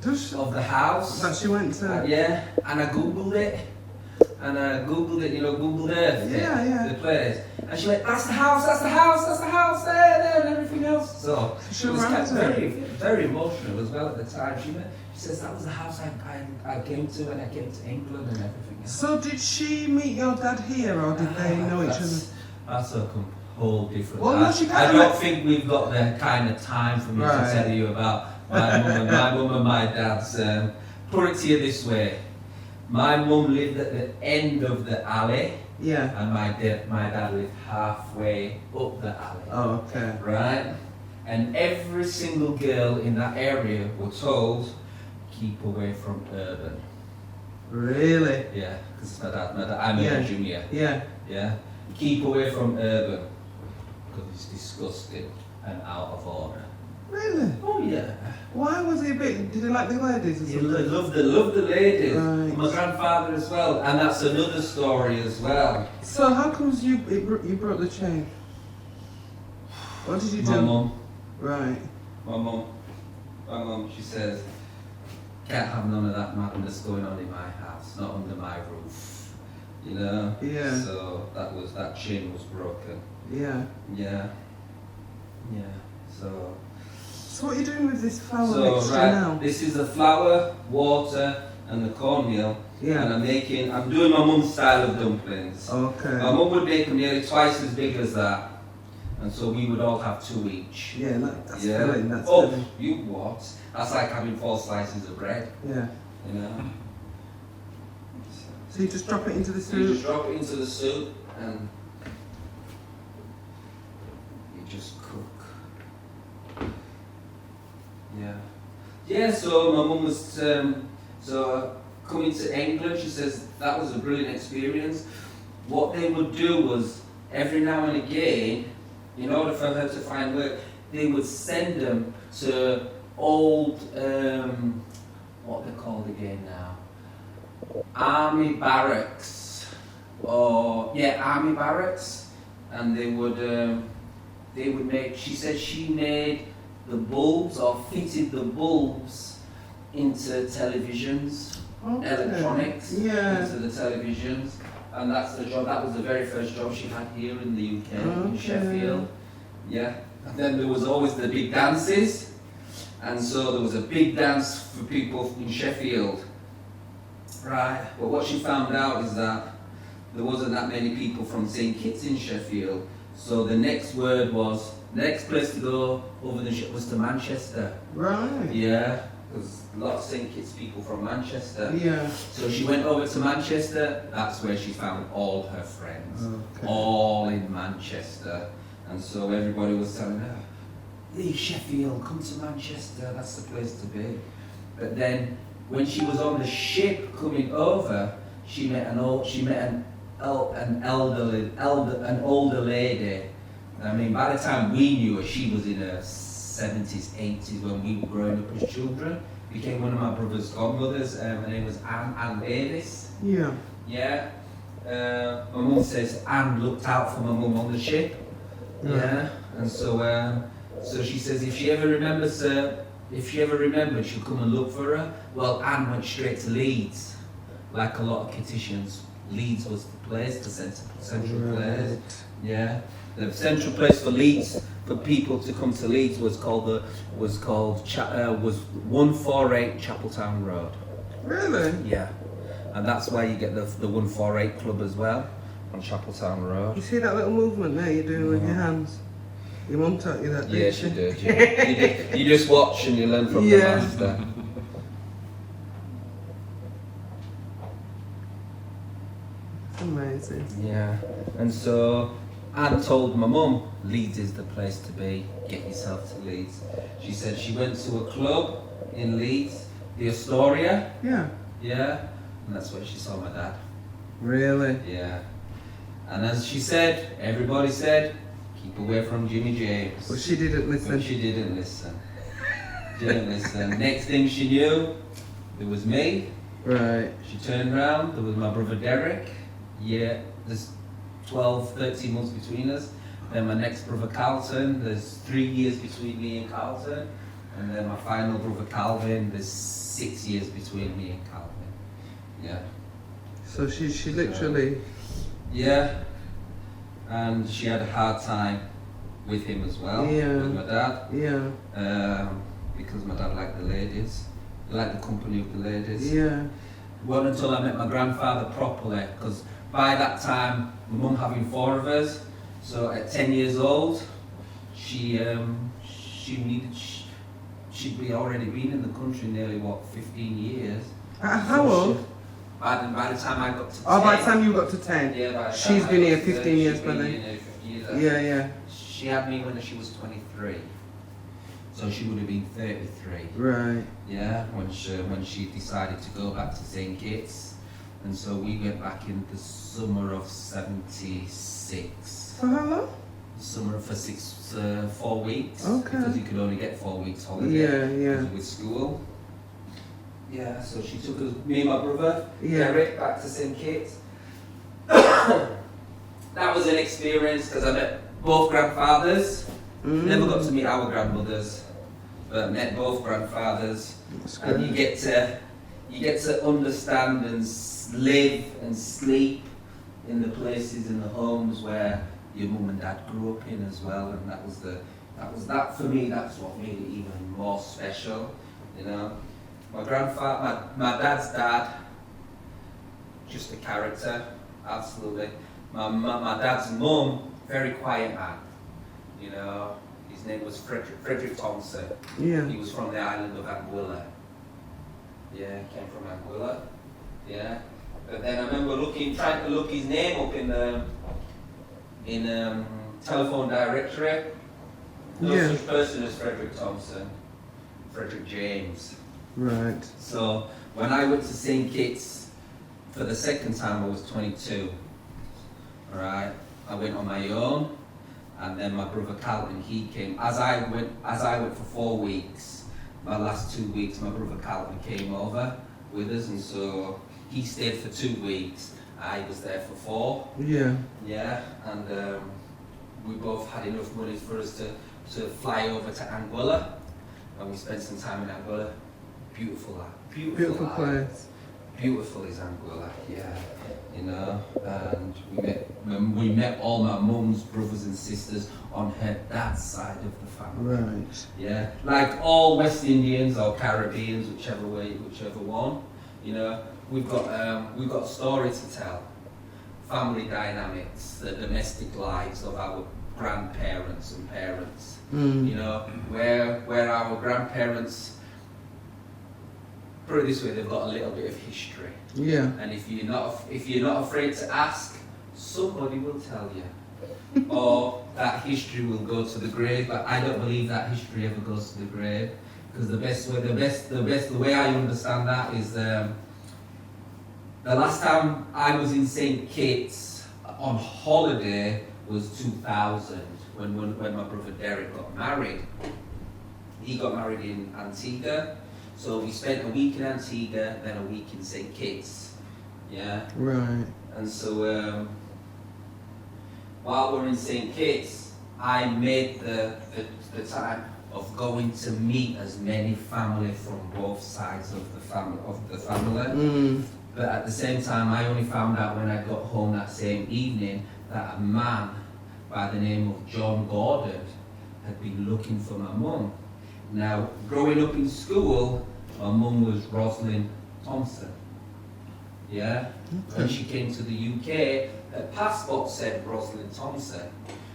[SPEAKER 1] Does
[SPEAKER 3] of the house.
[SPEAKER 1] that she went to?
[SPEAKER 3] Yeah, and I googled it. You know, Google Earth.
[SPEAKER 1] Yeah, yeah.
[SPEAKER 3] The place. And she went, that's the house, there, and everything else. So
[SPEAKER 1] She
[SPEAKER 3] it was
[SPEAKER 1] remembers it.
[SPEAKER 3] very, very emotional as well at the time. She says that was the house I came to when I came to England and everything else.
[SPEAKER 1] So did she meet your dad here, or did they know each other?
[SPEAKER 3] That's a whole different.
[SPEAKER 1] Well, no, she
[SPEAKER 3] I
[SPEAKER 1] can't.
[SPEAKER 3] don't think we've got the kind of time for me
[SPEAKER 1] Right.
[SPEAKER 3] to tell you about my mum and my dad's. Put it to you this way: my mum lived at the end of the alley,
[SPEAKER 1] Yeah.
[SPEAKER 3] and my dad lived halfway up the alley.
[SPEAKER 1] Oh, okay.
[SPEAKER 3] Right? And every single girl in that area were told, keep away from urban.
[SPEAKER 1] Really?
[SPEAKER 3] Yeah, because I'm
[SPEAKER 1] Yeah.
[SPEAKER 3] a junior.
[SPEAKER 1] Yeah.
[SPEAKER 3] Yeah, keep away from urban because it's disgusting and out of order.
[SPEAKER 1] Really?
[SPEAKER 3] Oh yeah.
[SPEAKER 1] Why was he a bit? Did he like the ladies or
[SPEAKER 3] He
[SPEAKER 1] something?
[SPEAKER 3] loved the ladies.
[SPEAKER 1] Right.
[SPEAKER 3] My grandfather as well, and that's another story as well.
[SPEAKER 1] So how comes you broke the chain? What did you do?
[SPEAKER 3] My mum,
[SPEAKER 1] Right.
[SPEAKER 3] my mum, she says, can't have none of that madness going on in my house, not under my roof. You know?
[SPEAKER 1] Yeah.
[SPEAKER 3] So that chain was broken.
[SPEAKER 1] Yeah.
[SPEAKER 3] Yeah. Yeah. So
[SPEAKER 1] So what are you doing with this flour
[SPEAKER 3] So
[SPEAKER 1] mixture
[SPEAKER 3] right,
[SPEAKER 1] now?
[SPEAKER 3] this is the flour, water, and the cornmeal, and
[SPEAKER 1] Yeah.
[SPEAKER 3] I'm doing my mum's style of dumplings.
[SPEAKER 1] Okay.
[SPEAKER 3] My mum would make them nearly twice as big as that, and so we would all have 2 each.
[SPEAKER 1] Yeah, that's
[SPEAKER 3] Yeah.
[SPEAKER 1] filling. That's
[SPEAKER 3] Oh,
[SPEAKER 1] filling.
[SPEAKER 3] you what? That's like having 4 slices of bread,
[SPEAKER 1] Yeah.
[SPEAKER 3] you know.
[SPEAKER 1] So you just drop it into the
[SPEAKER 3] So you
[SPEAKER 1] soup.
[SPEAKER 3] just drop it into the soup and you just cook. Yeah. Yeah, so my mum was coming to England. She says that was a brilliant experience. What they would do was every now and again, in order for her to find work, they would send them to old what they're called again now, army barracks, army barracks, and they would make. She said she made the bulbs or fitted the bulbs into televisions,
[SPEAKER 1] Okay.
[SPEAKER 3] electronics
[SPEAKER 1] Yeah.
[SPEAKER 3] into the televisions, and that's the job. That was the very first job she had here in the UK, in
[SPEAKER 1] Okay.
[SPEAKER 3] Sheffield. Yeah, and then there was always the big dances, and so there was a big dance for people in Sheffield. Right, but what she found out is that there wasn't that many people from St Kitts in Sheffield, so the next place to go over the ship was to Manchester.
[SPEAKER 1] Right.
[SPEAKER 3] Yeah, because a lot of St Kitts people from Manchester.
[SPEAKER 1] Yeah.
[SPEAKER 3] So she went over to Manchester. That's where she found all her friends,
[SPEAKER 1] Okay.
[SPEAKER 3] all in Manchester. And so everybody was telling her, leave Sheffield, come to Manchester, that's the place to be. But then when she was on the ship coming over, she met an older lady. I mean, by the time we knew her, she was in her 70s, 80s when we were growing up as children. Became one of my brother's godmothers. Her name was Anne Davis.
[SPEAKER 1] Yeah.
[SPEAKER 3] Yeah. My mum says Anne looked out for my mum on the ship. Yeah. And so So she says if she ever remembers her, if she ever remembered, she'll come and look for her. Well, Anne went straight to Leeds, like a lot of Kititians. Leeds was the place, the central place. Yeah, the central place for Leeds, for people to come to Leeds was 148 Chapeltown Road.
[SPEAKER 1] Really?
[SPEAKER 3] Yeah, and that's why you get the 148 club as well on Chapeltown Road.
[SPEAKER 1] You see that little movement there you're doing with your hands? Your mum taught you that, didn't
[SPEAKER 3] Yeah, she did. Yeah. you just watch and you learn from the master.
[SPEAKER 1] It's amazing.
[SPEAKER 3] Yeah, and so Anne told my mum, Leeds is the place to be, get yourself to Leeds. She said she went to a club in Leeds, the Astoria,
[SPEAKER 1] Yeah.
[SPEAKER 3] yeah, and that's where she saw my dad.
[SPEAKER 1] Really?
[SPEAKER 3] Yeah, and as she said, everybody said, keep away from Jimmy James.
[SPEAKER 1] But she didn't listen.
[SPEAKER 3] But she didn't listen. Didn't listen. Next thing she knew, it was me.
[SPEAKER 1] Right.
[SPEAKER 3] She turned around, there was my brother Derek. Yeah, there's 12, 13 months between us. Then my next brother Carlton, there's 3 years between me and Carlton. And then my final brother Calvin, there's 6 years between me and Calvin. Yeah.
[SPEAKER 1] So she literally...
[SPEAKER 3] Yeah. And she had a hard time with him as well,
[SPEAKER 1] Yeah.
[SPEAKER 3] with my dad.
[SPEAKER 1] Yeah.
[SPEAKER 3] Because my dad liked the ladies. He liked the company of the ladies.
[SPEAKER 1] Yeah.
[SPEAKER 3] It wasn't until I met my grandfather properly, because by that time, my mum having 4 of us, so at 10 years old, she'd be already been in the country nearly 15 years.
[SPEAKER 1] How old?
[SPEAKER 3] By the time I got to 10.
[SPEAKER 1] Oh, by the time you got to 10.
[SPEAKER 3] Yeah, by the
[SPEAKER 1] She's
[SPEAKER 3] time I
[SPEAKER 1] been
[SPEAKER 3] got
[SPEAKER 1] here
[SPEAKER 3] to
[SPEAKER 1] 15
[SPEAKER 3] 10,
[SPEAKER 1] years
[SPEAKER 3] she's
[SPEAKER 1] by
[SPEAKER 3] been
[SPEAKER 1] then.
[SPEAKER 3] here nearly 15 years.
[SPEAKER 1] Yeah, yeah.
[SPEAKER 3] She had me when she was 23, so she would have been 33.
[SPEAKER 1] Right.
[SPEAKER 3] Yeah, when she decided to go back to St. Kitts, and so we went back in the summer of '76.
[SPEAKER 1] For how long?
[SPEAKER 3] Summer for 4 weeks.
[SPEAKER 1] Okay.
[SPEAKER 3] Because you could only get 4 weeks holiday.
[SPEAKER 1] Yeah, yeah.
[SPEAKER 3] With school. Yeah, so she took us, me and my brother,
[SPEAKER 1] Yeah.
[SPEAKER 3] Derek, back to St. Kitts. That was an experience because I met both grandfathers. Never got to meet our grandmothers, but met both grandfathers.
[SPEAKER 1] That's
[SPEAKER 3] And
[SPEAKER 1] good.
[SPEAKER 3] you get to understand and live and sleep in the places, in the homes where your mum and dad grew up in as well. And that was for me. That's what made it even more special, you know. My grandfather, my dad's dad, just a character, absolutely. My dad's mum, very quiet man, you know. His name was Frederick Thompson.
[SPEAKER 1] Yeah.
[SPEAKER 3] He was from the island of Anguilla. Yeah, came from Anguilla. Yeah. But then I remember trying to look his name up in telephone directory. No
[SPEAKER 1] Yeah.
[SPEAKER 3] such person as Frederick Thompson. Frederick James.
[SPEAKER 1] Right.
[SPEAKER 3] So when I went to St. Kitts for the second time, I was 22. Alright. I went on my own. And then my brother Calvin, he came. As I went for 4 weeks, my last 2 weeks, my brother Calvin came over with us, and so he stayed for 2 weeks. I was there for 4.
[SPEAKER 1] Yeah.
[SPEAKER 3] Yeah, and we both had enough money for us to fly over to Anguilla, and we spent some time in Anguilla. Beautiful
[SPEAKER 1] Beautiful place.
[SPEAKER 3] Beautiful is Anguilla, yeah. You know, and we met all my mum's brothers and sisters on her dad's side of the family.
[SPEAKER 1] Right.
[SPEAKER 3] Yeah, like all West Indians or Caribbeans, whichever one. You know, we've got a story to tell. Family dynamics, the domestic lives of our grandparents and parents. You know, where our grandparents, put it this way, they've got a little bit of history.
[SPEAKER 1] Yeah.
[SPEAKER 3] And if you're not afraid to ask, somebody will tell you. Or that history will go to the grave, but I don't believe that history ever goes to the grave. Because the way I understand that is the last time I was in St. Kitts on holiday was 2000, when my brother Derek got married. He got married in Antigua. So we spent a week in Antigua, then a week in St. Kitts, yeah?
[SPEAKER 1] Right.
[SPEAKER 3] And so while we're in St. Kitts, I made the time of going to meet as many family from both sides of the family. But at the same time, I only found out when I got home that same evening that a man by the name of John Gordon had been looking for my mum. Now, growing up in school, my mum was Rosalind Thompson. Yeah? When she came to the UK, her passport said Rosalind Thompson.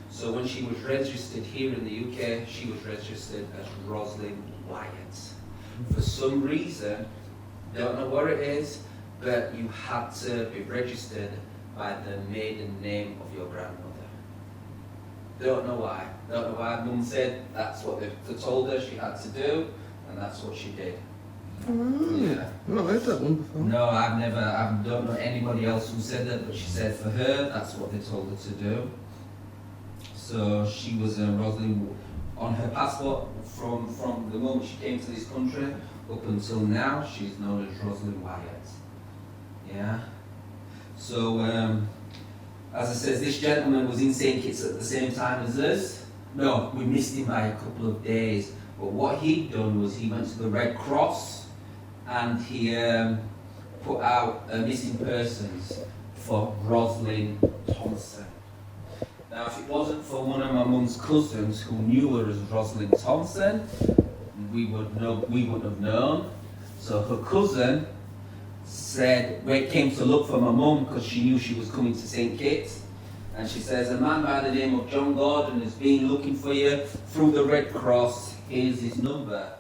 [SPEAKER 3] So when she was registered here in the UK, she was registered as Rosalind Wyatt. For some reason, don't know what it is, but you had to be registered by the maiden name of your grandmother. Don't know why. Don't know why. Mum said that's what they told her she had to do, and that's what she did. Yeah.
[SPEAKER 1] I've not heard that one before.
[SPEAKER 3] No, I don't know anybody else who said that, but she said for her, that's what they told her to do. So she was Rosalind on her passport from the moment she came to this country up until now. She's known as Rosalind Wyatt. Yeah. So as I said, this gentleman was in St. Kitts at the same time as us. No, we missed him by a couple of days. But what he'd done was he went to the Red Cross and he put out missing persons for Rosalind Thompson. Now, if it wasn't for one of my mum's cousins who knew her as Rosalind Thompson, we wouldn't have known. So her cousin said, when it came to look for my mum, because she knew she was coming to St. Kitts, and she says, a man by the name of John Gordon has been looking for you through the Red Cross. Here's his number.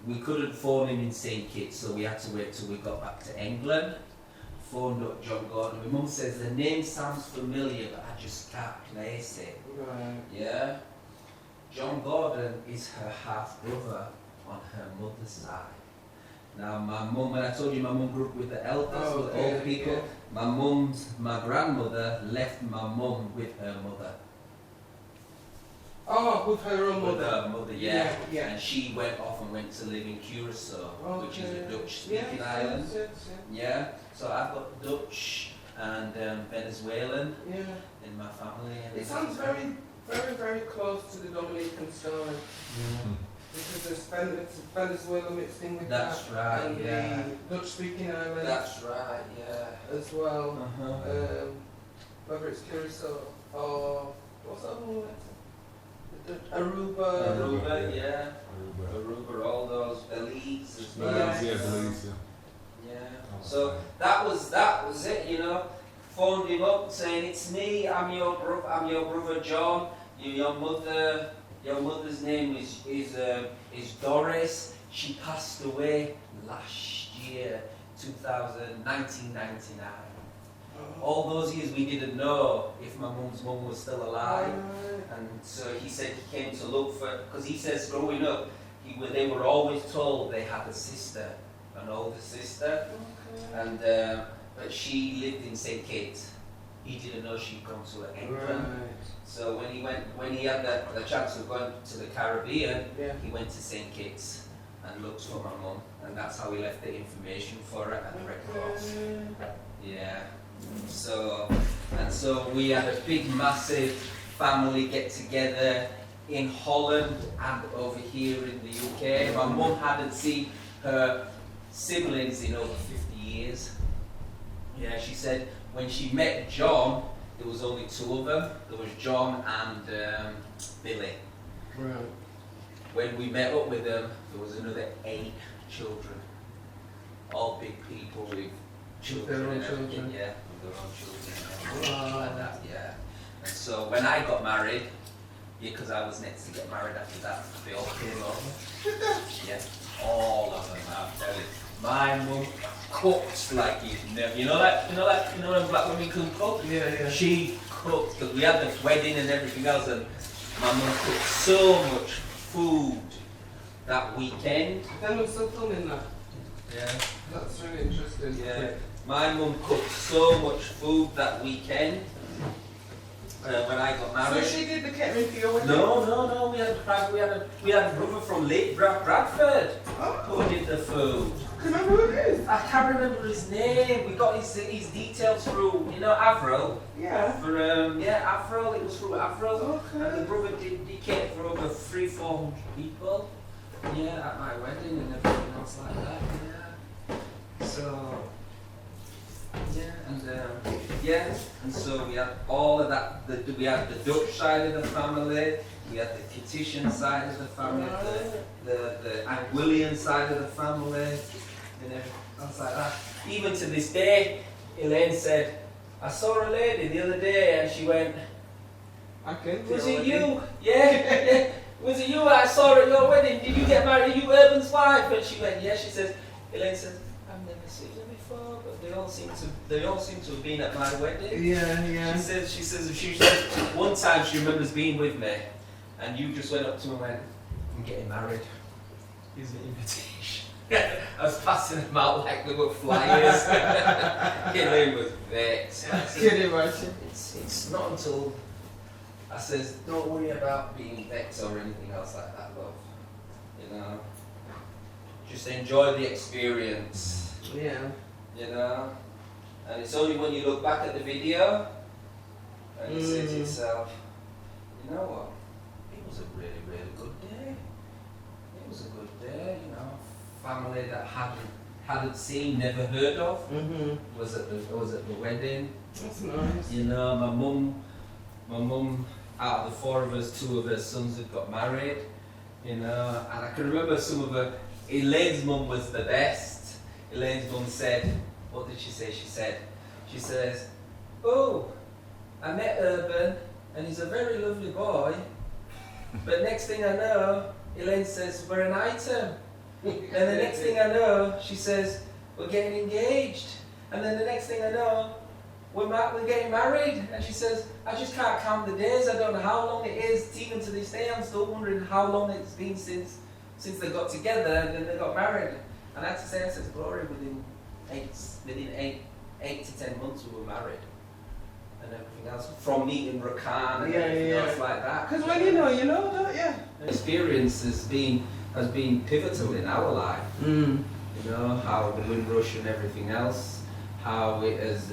[SPEAKER 3] We couldn't phone him in St. Kitts, so we had to wait till we got back to England. Phoned up John Gordon. My mum says the name sounds familiar, but I just can't place it.
[SPEAKER 1] Right.
[SPEAKER 3] Yeah? John Gordon is her half brother on her mother's side. Now, my mum, when I told you my mum grew up with the elders, with the old people, my grandmother left my mum with her mother.
[SPEAKER 1] Oh, with her own
[SPEAKER 3] With
[SPEAKER 1] mother.
[SPEAKER 3] her mother, yeah.
[SPEAKER 1] Yeah.
[SPEAKER 3] And she went off and went to live in Curacao, which is a Dutch-speaking island.
[SPEAKER 1] Yes.
[SPEAKER 3] Yeah. So I've got Dutch and Venezuelan
[SPEAKER 1] Yeah.
[SPEAKER 3] in my family. And
[SPEAKER 1] It sounds very, very, very close to the Dominican style. Because there's Venezuela mixed in with
[SPEAKER 3] That's
[SPEAKER 1] that.
[SPEAKER 3] right,
[SPEAKER 1] And
[SPEAKER 3] yeah.
[SPEAKER 1] the Dutch-speaking island
[SPEAKER 3] That's right, yeah.
[SPEAKER 1] as well.
[SPEAKER 3] Uh-huh.
[SPEAKER 1] Whether it's Curacao or what's that one? Aruba.
[SPEAKER 3] Aruba, yeah. Aruba, all those Belize as well.
[SPEAKER 1] Yes.
[SPEAKER 3] Yeah. So that was it, you know. Phoned him up saying, "It's me. I'm your brother John. Your mother's name is Doris. She passed away last year, 1999. All those years we didn't know if my mum's mum was still alive, and so he said he came to look for, because he says growing up, they were always told they had a sister, an older sister, and but she lived in St. Kitts. He didn't know she'd gone to England. So when he had the chance of going to the Caribbean, he went to St. Kitts and looked for my mum, and that's how he left the information for her at the Red Cross. Yeah. So we had a big, massive family get together in Holland and over here in the UK. My mum hadn't seen her siblings in over 50 years. Yeah, she said when she met John, there was only two of them. There was John and Billy.
[SPEAKER 1] Right.
[SPEAKER 3] When we met up with them, there was another 8 children. All big people with children.
[SPEAKER 1] Their own
[SPEAKER 3] and everything,
[SPEAKER 1] children.
[SPEAKER 3] yeah, with their own children and everything
[SPEAKER 1] Wow.
[SPEAKER 3] like that, yeah. And so when I got married, because I was next to get married after that, they all came over. Yeah, all of them, I'm telling you. My mum cooks like you've never, you know when black women can cook?
[SPEAKER 1] Yeah.
[SPEAKER 3] She cooked, because we had the wedding and everything else, and my mum cooked so much food that weekend.
[SPEAKER 1] Then we're still filming that.
[SPEAKER 3] Yeah.
[SPEAKER 1] That's really interesting.
[SPEAKER 3] Yeah. My mum cooked so much food that weekend when I got married.
[SPEAKER 1] So she did the catering for your wedding?
[SPEAKER 3] No. We had a brother from Bradford
[SPEAKER 1] Oh.
[SPEAKER 3] who did the food.
[SPEAKER 1] Can I know who it is?
[SPEAKER 3] I can't remember his name. We got his details through, you know, Avro.
[SPEAKER 1] Yeah.
[SPEAKER 3] For Avro. It was through Avro.
[SPEAKER 1] Okay.
[SPEAKER 3] And the brother did cater for over 300-400 people. Yeah, at my wedding and everything else like that. Yeah. So. Yeah, and so we had all of that. We had the Dutch side of the family. We had the Kititian side of the family, the Anguillian side of the family, and everything else like that. Even to this day, Elaine said, I saw a lady the other day and she went, was it you? Yeah. Was it you I saw at your wedding? Did you get married? Are you Urban's wife? And she went, yeah. She says, Elaine says, I've never seen them before, but they all seem to have been at my wedding.
[SPEAKER 1] Yeah.
[SPEAKER 3] She says one time she remembers being with me. And you just went up to me and went, I'm getting married. Here's the invitation. I was passing them out like they were flyers. Elaine was vexed.
[SPEAKER 1] Can you imagine?
[SPEAKER 3] It's not until I says, don't worry about being vexed or anything else like that, love. You know? Just enjoy the experience.
[SPEAKER 1] Yeah.
[SPEAKER 3] You know? And it's only when you look back at the video and you say to yourself, you know what? It was a really, really good day. It was a good day, you know. Family that hadn't seen, never heard of, was at the wedding.
[SPEAKER 1] That's nice.
[SPEAKER 3] You know, my mum, out of the four of us, two of her sons had got married. You know, and I can remember some of her. Elaine's mum was the best. Elaine's mum said, what did she say? She says, oh, I met Urban, and he's a very lovely boy. But next thing I know, Elaine says, we're an item. And the next thing I know, she says, we're getting engaged. And then the next thing I know, we're getting married. And she says, I just can't count the days. I don't know how long it is. Even to this day, I'm still wondering how long it's been since they got together and then they got married. And I had to say, I said, Glory, within eight to 10 months we were married. And everything else, from meeting Rakan and everything else like that.
[SPEAKER 1] Because when you know, don't you?
[SPEAKER 3] Experience has been pivotal in our life. You know, how the Windrush and everything else, how it has,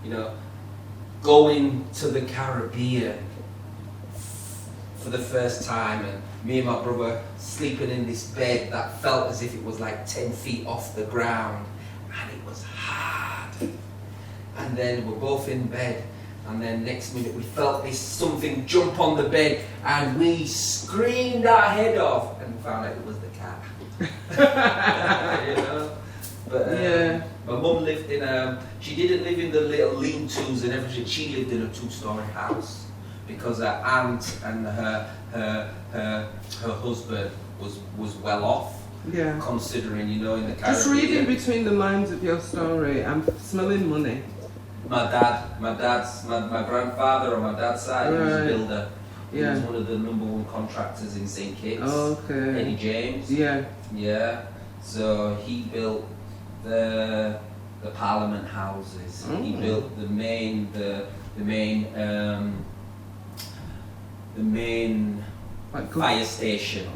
[SPEAKER 3] you know, going to the Caribbean for the first time, and me and my brother sleeping in this bed that felt as if it was like 10 feet off the ground, and it was hard. And then we're both in bed, and then next minute we felt this something jump on the bed, and we screamed our head off, and found out it was the cat. You know? But my mum lived in she didn't live in the little lean-tos and everything. She lived in a 2-story house because her aunt and her husband was well off.
[SPEAKER 1] Yeah.
[SPEAKER 3] Considering, you know, in the Caribbean.
[SPEAKER 1] Just reading between the lines of your story, I'm smelling money.
[SPEAKER 3] My grandfather on my dad's side, he was a builder. He was one of the #1 contractors in St. Kitts.
[SPEAKER 1] Okay.
[SPEAKER 3] Eddie James.
[SPEAKER 1] Yeah.
[SPEAKER 3] Yeah. So he built the Parliament houses. He built the main fire station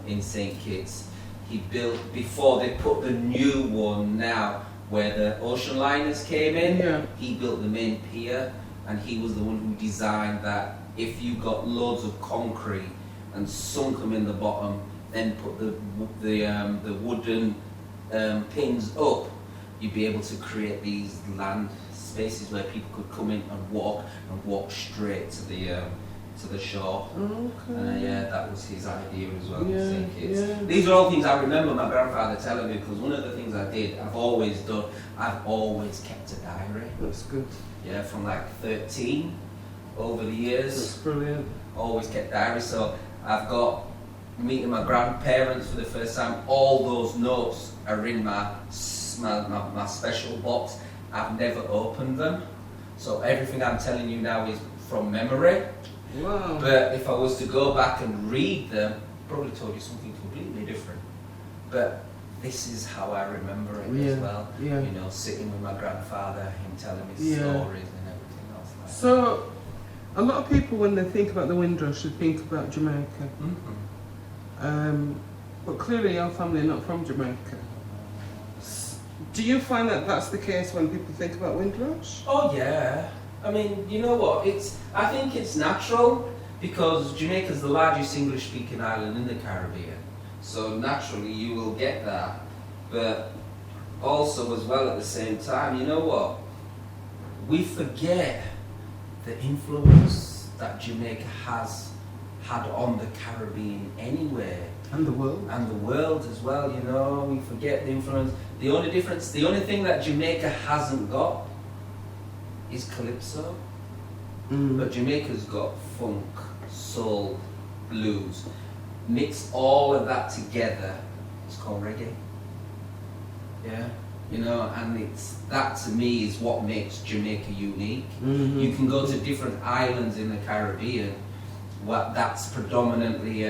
[SPEAKER 3] in St. Kitts. He built, before they put the new one now, where the ocean liners came in, he built the main pier, and he was the one who designed that if you got loads of concrete and sunk them in the bottom, then put the wooden pins up, you'd be able to create these land spaces where people could come in and walk straight to the shore. That was his idea as well. These are all things I remember my grandfather telling me, because one of the things I've always kept a diary.
[SPEAKER 1] That's good.
[SPEAKER 3] Yeah, from like 13 over the years.
[SPEAKER 1] That's brilliant.
[SPEAKER 3] Always kept diary. So I've got meeting my grandparents for the first time. All those notes are in my special box. I've never opened them. So everything I'm telling you now is from memory.
[SPEAKER 1] Wow.
[SPEAKER 3] But if I was to go back and read them, I'd probably told you something completely different. But this is how I remember it as well.
[SPEAKER 1] Yeah.
[SPEAKER 3] You know, sitting with my grandfather, him telling me stories and everything else like that.
[SPEAKER 1] So, a lot of people, when they think about the Windrush, they think about Jamaica. But clearly your family are not from Jamaica. Do you find that that's the case when people think about Windrush?
[SPEAKER 3] Oh yeah. I mean, you know what? I think it's natural because Jamaica's the largest English-speaking island in the Caribbean. So naturally you will get that. But also as well at the same time, you know what? We forget the influence that Jamaica has had on the Caribbean anyway.
[SPEAKER 1] And the world.
[SPEAKER 3] And the world as well, you know, we forget the influence. The only thing that Jamaica hasn't got is calypso. But Jamaica's got funk, soul, blues. Mix all of that together, it's called reggae. Yeah, you know, and that to me is what makes Jamaica unique. You can go to different islands in the Caribbean, that's predominantly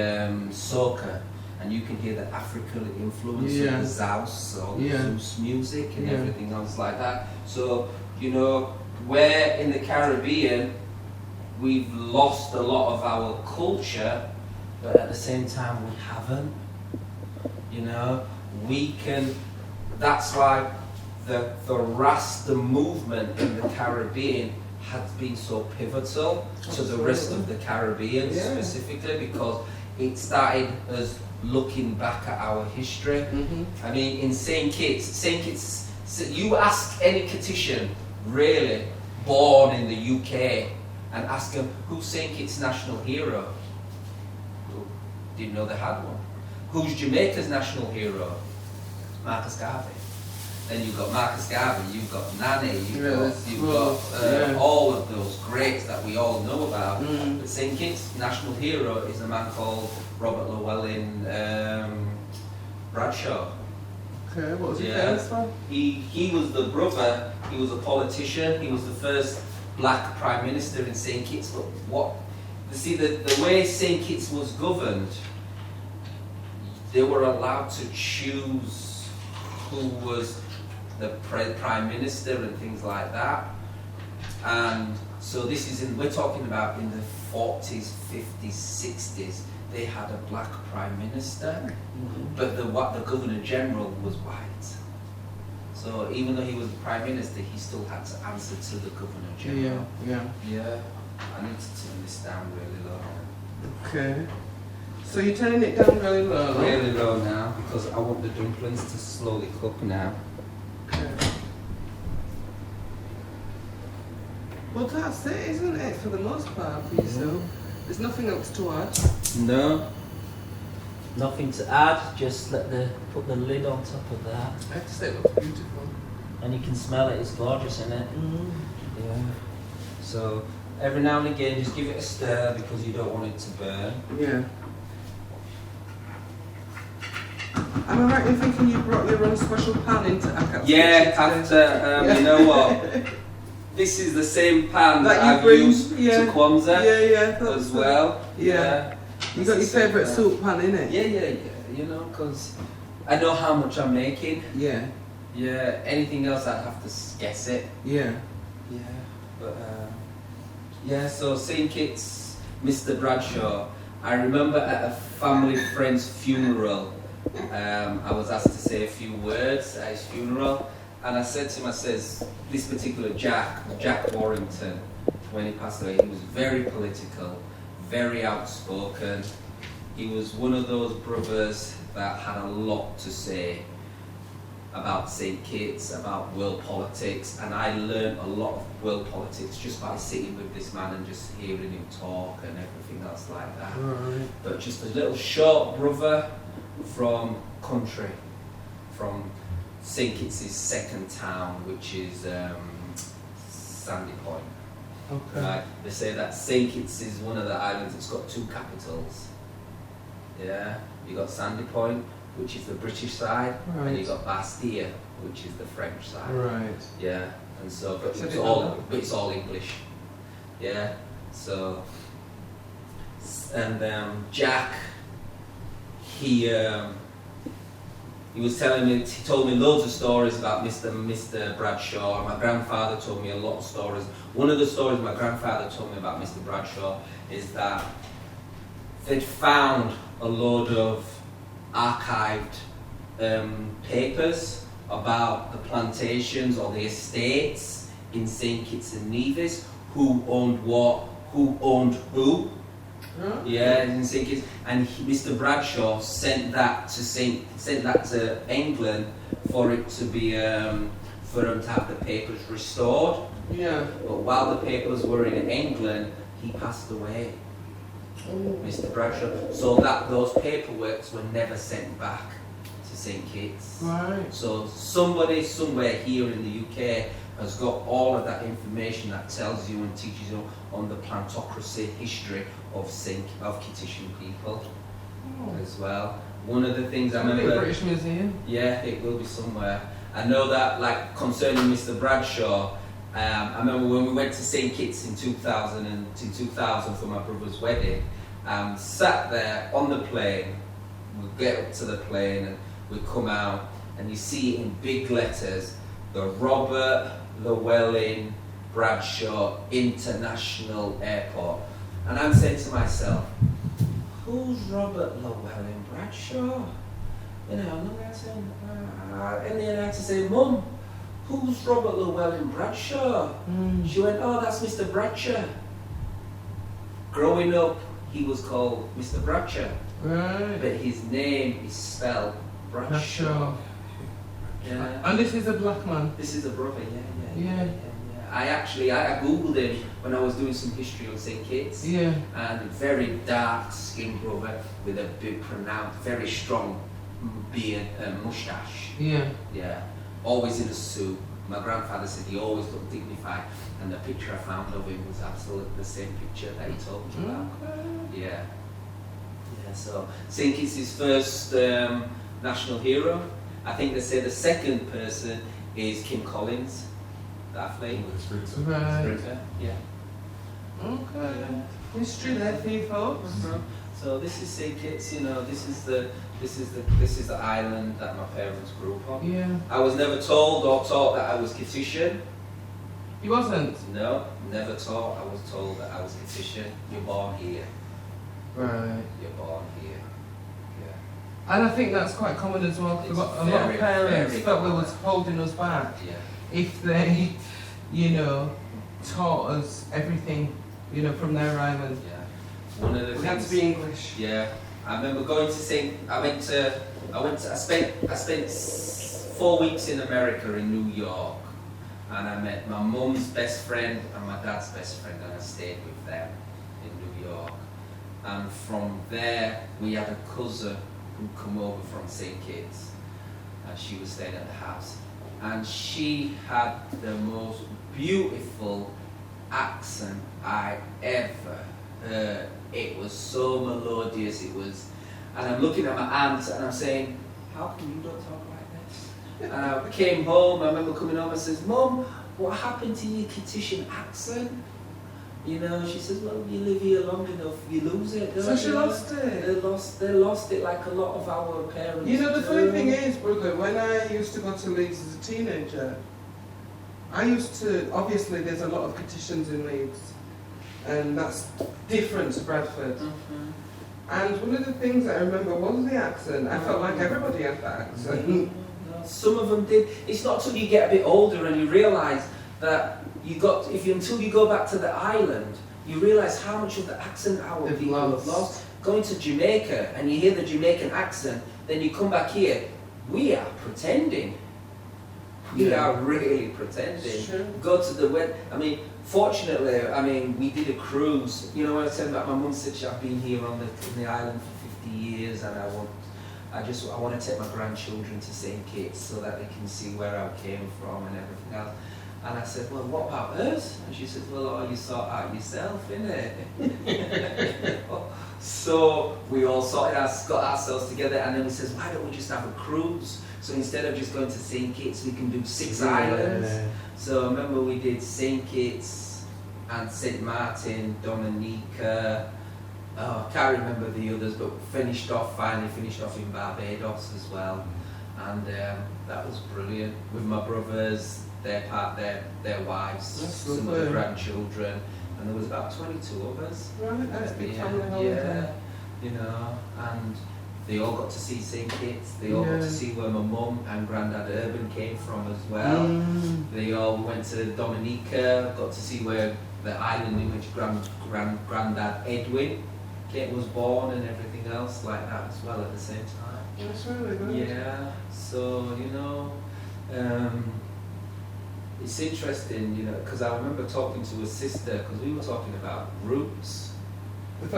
[SPEAKER 3] soca, and you can hear the African influence of the Zouse or Zeus music and everything else like that. So, you know, where in the Caribbean we've lost a lot of our culture, but at the same time we haven't. You know, that's why the Rasta movement in the Caribbean has been so pivotal to the rest of the Caribbean specifically, because it started as looking back at our history. I mean, in St. Kitts, you ask any Kittitian really born in the UK and ask them who's St. Kitts' national hero. Didn't know they had one. Who's Jamaica's national hero? Marcus Garvey. Then you've got Marcus Garvey, you've got Nani, you've got all of those greats that we all know about. But St. Kitts' national hero is a man called Robert Llewellyn Bradshaw.
[SPEAKER 1] Okay, what was he famous for?
[SPEAKER 3] He was the brother, he was a politician, he was the first black prime minister in St. Kitts. But the way St. Kitts was governed, they were allowed to choose who was the prime minister and things like that. And so we're talking about in the 40s, 50s, 60s, they had a black prime minister, but the governor general was white. So even though he was the prime minister, he still had to answer to the governor general. Yeah. I need to turn this down really low.
[SPEAKER 1] Okay. So you're turning it down really low?
[SPEAKER 3] Really low now, because I want the dumplings to slowly cook now.
[SPEAKER 1] Okay. Well, that's it, isn't it, for the most part for yourself? There's nothing else to add?
[SPEAKER 3] No. Nothing to add, just put the lid on top of that.
[SPEAKER 1] I have to say it looks beautiful.
[SPEAKER 3] And you can smell it, it's gorgeous, isn't it? Yeah. So every now and again, just give it a stir because you don't want it to burn.
[SPEAKER 1] Yeah. Am I right in thinking you brought your own special pan into ACAP?
[SPEAKER 3] You know what? This is the same pan that I've used to Kwanzaa as well.
[SPEAKER 1] Yeah. You got your favourite soup pan in it?
[SPEAKER 3] Yeah. You know, because I know how much I'm making.
[SPEAKER 1] Yeah.
[SPEAKER 3] Yeah. Anything else, I'd have to guess it.
[SPEAKER 1] Yeah.
[SPEAKER 3] Yeah. But so St. Kitts, Mr. Bradshaw. I remember at a family friend's funeral, I was asked to say a few words at his funeral, and I said to him, this particular Jack Warrington, when he passed away, he was very political, very outspoken. He was one of those brothers that had a lot to say about St. Kitts, about world politics, and I learned a lot of world politics just by sitting with this man and just hearing him talk and everything else like that.
[SPEAKER 1] Right.
[SPEAKER 3] But just a little short brother from country, from St. Kitts' second town, which is Sandy Point.
[SPEAKER 1] Okay.
[SPEAKER 3] Right? They say that St. Kitts is one of the islands that's got two capitals. Yeah, you got Sandy Point, which is the British side, and you got Bastille, which is the French side.
[SPEAKER 1] Right.
[SPEAKER 3] Yeah, and so but it's all English. Yeah, so and Jack, he was telling me, he told me loads of stories about Mr. Bradshaw. My grandfather told me a lot of stories. One of the stories my grandfather told me about Mr. Bradshaw is that they'd found a load of archived papers about the plantations or the estates in St. Kitts and Nevis, who owned what, who owned who.
[SPEAKER 1] Huh?
[SPEAKER 3] Yeah, in St. Kitts, and Mr. Bradshaw sent that to England for it to be for them to have the papers restored.
[SPEAKER 1] Yeah.
[SPEAKER 3] But while the papers were in England, he passed away, Mr. Bradshaw. So that those paperworks were never sent back to St. Kitts.
[SPEAKER 1] Right.
[SPEAKER 3] So somebody somewhere here in the UK has got all of that information that tells you and teaches you on the plantocracy history of Kittitian people as well. One of the things I remember,
[SPEAKER 1] British Museum.
[SPEAKER 3] yeah, it will be somewhere. I know that, like, concerning Mr. Bradshaw, I remember when we went to St. Kitts in 2000 for my brother's wedding, sat there on the plane, we get up to the plane and we come out and you see in big letters, the Robert Llewellyn Bradshaw International Airport. And I'm saying to myself, who's Robert Llewellyn Bradshaw? You know, and then I had to say, Mum, who's Robert Llewellyn Bradshaw? She went, oh, that's Mr. Bradshaw. Growing up, he was called Mr. Bradshaw,
[SPEAKER 1] Right.
[SPEAKER 3] but his name is spelled Bradshaw. Yeah.
[SPEAKER 1] And this is a black man.
[SPEAKER 3] This is a brother, yeah.
[SPEAKER 1] Yeah.
[SPEAKER 3] I googled him when I was doing some history on St. Kitts.
[SPEAKER 1] Yeah.
[SPEAKER 3] And very dark skinned brother with a big pronounced, very strong beard and moustache.
[SPEAKER 1] Yeah.
[SPEAKER 3] Yeah. Always in a suit. My grandfather said he always looked dignified, and the picture I found of him was absolutely the same picture that he told me about.
[SPEAKER 1] Okay.
[SPEAKER 3] Yeah. Yeah, so St. Kitts' his first national hero. I think they say the second person is Kim Collins, the athlete.
[SPEAKER 1] Right.
[SPEAKER 3] Sprinter. Yeah.
[SPEAKER 1] Okay. History there for you folks.
[SPEAKER 3] So this is St. Kitts, you know, this is the island that my parents grew up on.
[SPEAKER 1] Yeah.
[SPEAKER 3] I was never told or taught that I was Kittitian.
[SPEAKER 1] He wasn't?
[SPEAKER 3] No, never taught. I was told that I was Kittitian. You're born here.
[SPEAKER 1] Right.
[SPEAKER 3] You're born here. Yeah.
[SPEAKER 1] And I think that's quite common as well, because a lot of
[SPEAKER 3] Very,
[SPEAKER 1] parents
[SPEAKER 3] very
[SPEAKER 1] felt they
[SPEAKER 3] common.
[SPEAKER 1] was holding us back
[SPEAKER 3] Yeah.
[SPEAKER 1] if they, you know, taught us everything, you know, from their island.
[SPEAKER 3] Yeah. One of the
[SPEAKER 1] We
[SPEAKER 3] things.
[SPEAKER 1] had to be English.
[SPEAKER 3] Yeah. I remember going to I spent 4 weeks in America in New York, and I met my mum's best friend and my dad's best friend, and I stayed with them in New York. And from there, we had a cousin who'd come over from St. Kitts, and she was staying at the house, and she had the most beautiful accent I ever heard. It was so melodious, and I'm looking at my aunt and I'm saying, how come you don't talk like this? And I came home, I remember coming home and says, Mum, what happened to your Kittitian accent? You know, she says, well, you live here long enough, you lose it, don't
[SPEAKER 1] So she
[SPEAKER 3] you?
[SPEAKER 1] lost it.
[SPEAKER 3] They lost it like a lot of our parents.
[SPEAKER 1] You know, the funny
[SPEAKER 3] do.
[SPEAKER 1] thing is, brother, when I used to go to Leeds as a teenager, I used to, obviously there's a lot of Kittitians in Leeds, and that's different to Bradford.
[SPEAKER 3] Mhm.
[SPEAKER 1] And one of the things I remember was the accent. I felt like everybody had that accent.
[SPEAKER 3] No, some of them did. It's not till you get a bit older and you realise that until you go back to the island, you realise how much of the accent our
[SPEAKER 1] They've
[SPEAKER 3] people have lost. Going to Jamaica and you hear the Jamaican accent, then you come back here, we are pretending. We
[SPEAKER 1] Yeah.
[SPEAKER 3] are really pretending.
[SPEAKER 1] Sure.
[SPEAKER 3] Go to the wed. I mean, fortunately, we did a cruise. You know, when I said about my mum said I've been here on the island for 50 years, and I want to take my grandchildren to St. Kitts so that they can see where I came from and everything else. And I said, well, what about us? And she said, well, you sort out yourself, innit? So we all got ourselves together, and then we said, why don't we just have a cruise? So instead of just going to St. Kitts, we can do 6 islands. So I remember we did St. Kitts and St. Martin, Dominica. Oh, I can't remember the others, but finally finished off in Barbados as well. And that was brilliant with my brothers, their wives,
[SPEAKER 1] That's
[SPEAKER 3] some of the
[SPEAKER 1] lovely.
[SPEAKER 3] grandchildren, and there was about 22 of us.
[SPEAKER 1] Right, that's a big
[SPEAKER 3] Yeah,
[SPEAKER 1] family holiday.
[SPEAKER 3] yeah, you know, and They all got to see St. Kitts. They all got
[SPEAKER 1] Yeah.
[SPEAKER 3] to see where my mum and Grandad Urban came from as well. They all went to Dominica, got to see where the island in which Grandad Edwin was born and everything else like that as well at the same time.
[SPEAKER 1] That's really good.
[SPEAKER 3] Yeah, so, you know, it's interesting, you know, because I remember talking to a sister, because we were talking about Roots,
[SPEAKER 1] The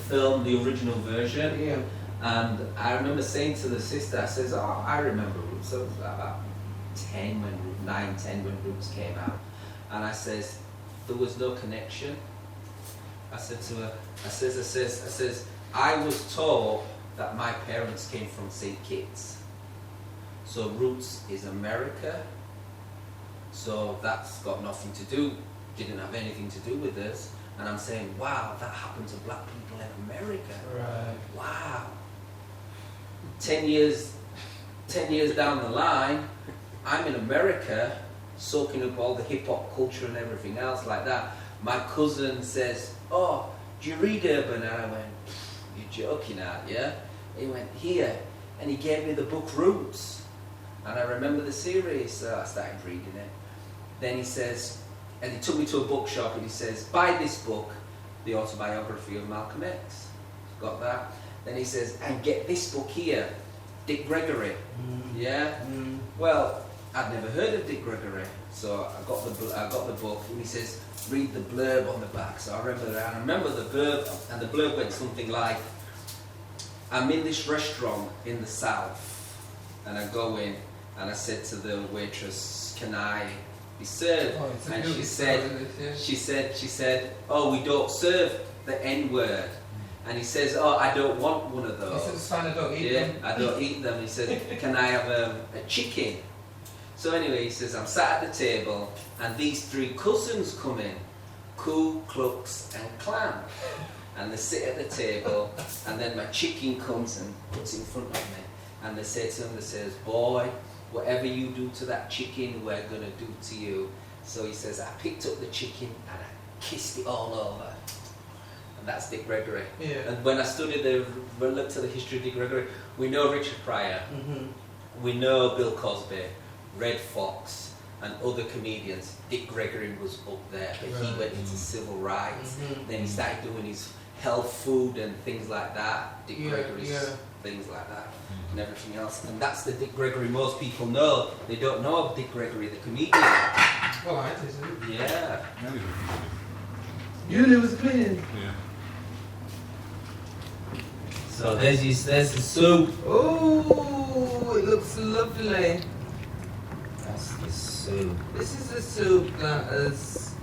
[SPEAKER 1] film?
[SPEAKER 3] the original version,
[SPEAKER 1] Yeah.
[SPEAKER 3] and I remember saying to the sister, I says, oh, I remember Roots, I was about 9, 10 when Roots came out, and I says, there was no connection. I said to her, I says, I was told that my parents came from St. Kitts, so Roots is America, so that's got nothing to do, didn't have anything to do with us. And I'm saying, wow, that happened to black people in America.
[SPEAKER 1] Right.
[SPEAKER 3] Wow. 10 years down the line, I'm in America, soaking up all the hip hop culture and everything else like that. My cousin says, oh, do you read Urban? And I went, you're joking out, yeah? He went, here. And he gave me the book Roots. And I remember the series, so I started reading it. Then he says, and he took me to a bookshop and he says, buy this book, The Autobiography of Malcolm X. Got that? Then he says, and get this book here, Dick Gregory. Yeah? Well, I'd never heard of Dick Gregory, so I got the book, and he says, read the blurb on the back. So I remember the blurb, and the blurb went something like, I'm in this restaurant in the South, and I go in, and I said to the waitress, can I be served?
[SPEAKER 1] Oh, it's a
[SPEAKER 3] And
[SPEAKER 1] beauty
[SPEAKER 3] she said,
[SPEAKER 1] story,
[SPEAKER 3] she said, oh, we don't serve the N-word. And he says, oh, I don't want one of
[SPEAKER 1] He
[SPEAKER 3] those.
[SPEAKER 1] said it's fine, I don't eat
[SPEAKER 3] Yeah,
[SPEAKER 1] them.
[SPEAKER 3] I don't eat them. He said, can I have a chicken? So anyway, he says, I'm sat at the table, and these 3 cousins come in, Ku Klux and Klan. And they sit at the table, and then my chicken comes and puts in front of me. And they say to him, they says, boy, whatever you do to that chicken, we're going to do to you. So he says, I picked up the chicken and I kissed it all over. And that's Dick Gregory.
[SPEAKER 1] Yeah.
[SPEAKER 3] And when I studied looked at the history of Dick Gregory, we know Richard Pryor, we know Bill Cosby, Red Fox, and other comedians. Dick Gregory was up there, but he went into civil rights. Then he started doing his health food and things like that. Dick Gregory's things like that. And everything else. And that's the Dick Gregory most people know. They don't know of Dick Gregory, the comedian.
[SPEAKER 1] Well, I did.
[SPEAKER 3] Yeah.
[SPEAKER 1] You knew it was clean.
[SPEAKER 4] Yeah.
[SPEAKER 3] So there's the soup.
[SPEAKER 1] Oh, it looks lovely.
[SPEAKER 3] That's the soup.
[SPEAKER 1] This is the soup that has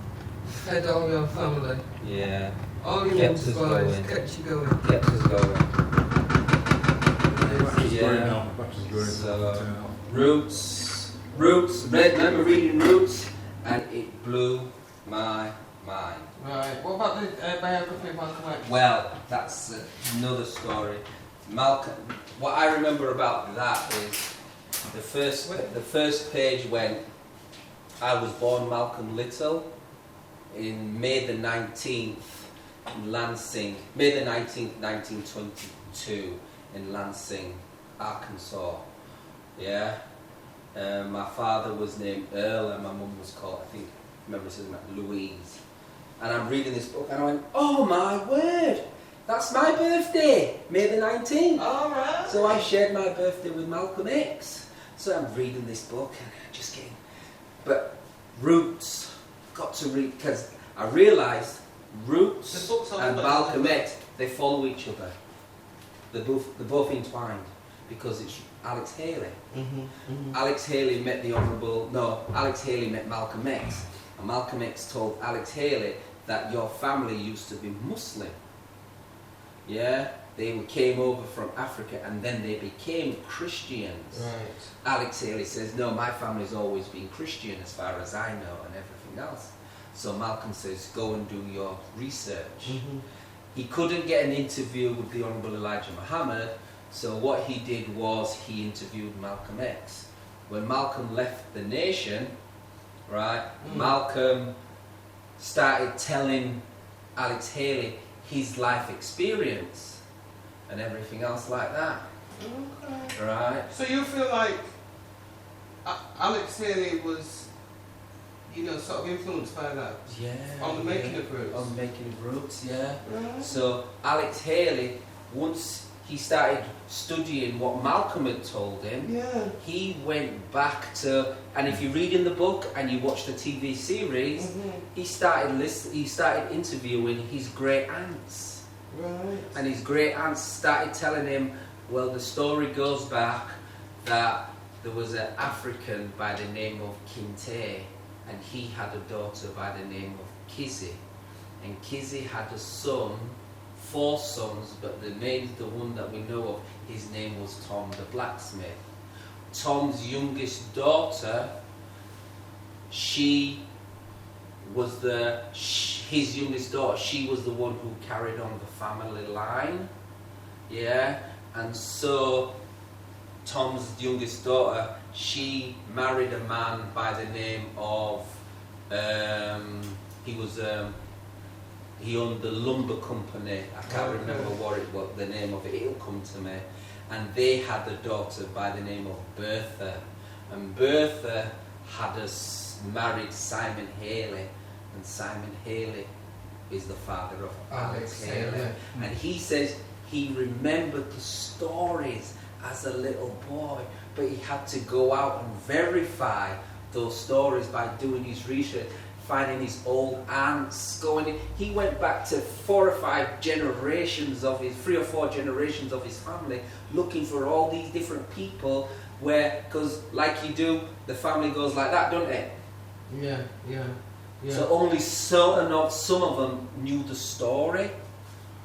[SPEAKER 1] fed all your family.
[SPEAKER 3] Yeah.
[SPEAKER 1] All your
[SPEAKER 3] Kept
[SPEAKER 1] mum's
[SPEAKER 3] us
[SPEAKER 1] boys,
[SPEAKER 3] going.
[SPEAKER 1] kept you going.
[SPEAKER 3] Kept us going.
[SPEAKER 4] Batch is
[SPEAKER 3] Yeah.
[SPEAKER 4] going now. Batch is going
[SPEAKER 3] So,
[SPEAKER 4] now.
[SPEAKER 3] Roots. Remember reading Roots, and it blew my mind.
[SPEAKER 1] Right, what about the biography of Malcolm X?
[SPEAKER 3] Well, that's another story. Malcolm. What I remember about that is the first page when I was born, Malcolm Little, in May the 19th in Lansing, May the 19th, 1922 in Lansing, Arkansas. Yeah. My father was named Earl and my mum was called, I think, remember saying that, Louise. And I'm reading this book and I went, oh my word, that's my birthday, May the 19th.
[SPEAKER 1] Alright.
[SPEAKER 3] So I shared my birthday with Malcolm X. So I'm reading this book and just getting, but Roots, got to read, because I realised Roots
[SPEAKER 1] The book's all
[SPEAKER 3] and
[SPEAKER 1] about
[SPEAKER 3] Malcolm
[SPEAKER 1] that.
[SPEAKER 3] X, they follow each other. They're both entwined because it's Alex Haley. Alex Haley met Alex Haley met Malcolm X. And Malcolm X told Alex Haley that your family used to be Muslim. Yeah? They came over from Africa and then they became Christians.
[SPEAKER 1] Right.
[SPEAKER 3] Alex Haley says, no, my family's always been Christian as far as I know and everything else. So Malcolm says, go and do your research. He couldn't get an interview with the Honourable Elijah Muhammad, so what he did was he interviewed Malcolm X. When Malcolm left the nation, right, Malcolm started telling Alex Haley his life experience. and everything else like that.
[SPEAKER 1] Okay.
[SPEAKER 3] Right?
[SPEAKER 1] So you feel like Alex Haley was, sort of influenced by that?
[SPEAKER 3] Yeah.
[SPEAKER 1] On the making of Roots?
[SPEAKER 3] On the making of Roots, yeah.
[SPEAKER 1] Right.
[SPEAKER 3] So Alex Haley, once he started studying what Malcolm had told him,
[SPEAKER 1] Yeah.
[SPEAKER 3] he went back to, and if you read in the book and you watch the TV series, he started interviewing his great aunts.
[SPEAKER 1] Right.
[SPEAKER 3] And his great aunts started telling him, well, the story goes back that there was an African by the name of Kinte, and he had a daughter by the name of Kizzy. And Kizzy had a son, 4 sons, but the one that we know of, his name was Tom the blacksmith. Tom's youngest daughter, his youngest daughter, she was the one who carried on the family line. Yeah, and so Tom's youngest daughter, she married a man by the name of, he owned the lumber company. I can't remember what the name of it. It'll come to me. And they had a daughter by the name of Bertha. And Bertha married Simon Haley. And Simon Haley is the father of Alex Haley. And he says he remembered the stories as a little boy, but he had to go out and verify those stories by doing his research, finding his old aunts, he went back to 3 or 4 generations of his family, looking for all these different people, because like you do, the family goes like that, don't it?
[SPEAKER 1] Yeah.
[SPEAKER 3] So only some of them knew the story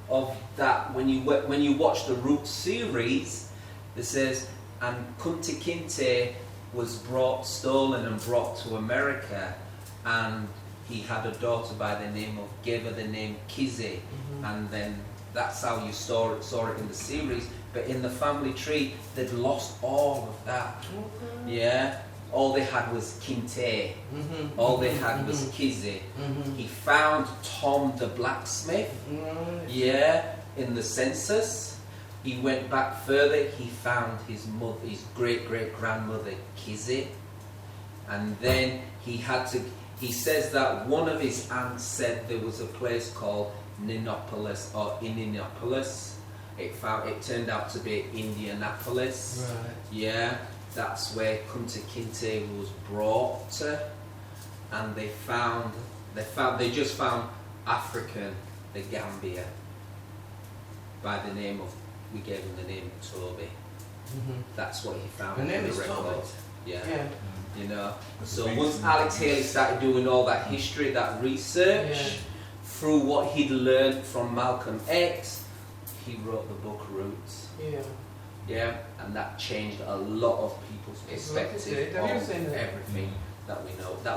[SPEAKER 3] of that. When you watch the Roots series, it says, and Kunta Kinte was stolen and brought to America, and he had a daughter gave her the name Kizzy, and then that's how you saw it in the series. But in the family tree, they'd lost all of that. Okay. Yeah, all they had was Kinte. All they had was Kizzy. He found Tom the blacksmith. Yeah, in the census. He went back further. He found his great grandmother Kizzy, and then he says that one of his aunts said there was a place called Ninopolis or Indianapolis. It turned out to be Indianapolis.
[SPEAKER 1] Right.
[SPEAKER 3] Yeah, that's where Kunta Kinte was brought to, and they just found African, the Gambia, by the name of, we gave him the name Toby. That's what he found
[SPEAKER 1] The name
[SPEAKER 3] in
[SPEAKER 1] is
[SPEAKER 3] the record.
[SPEAKER 1] Toby.
[SPEAKER 3] Yeah. So once Alex Haley started doing all that history, that research, through what he'd learned from Malcolm X, he wrote the book Roots. Yeah, and that changed a lot of people's perspective of everything that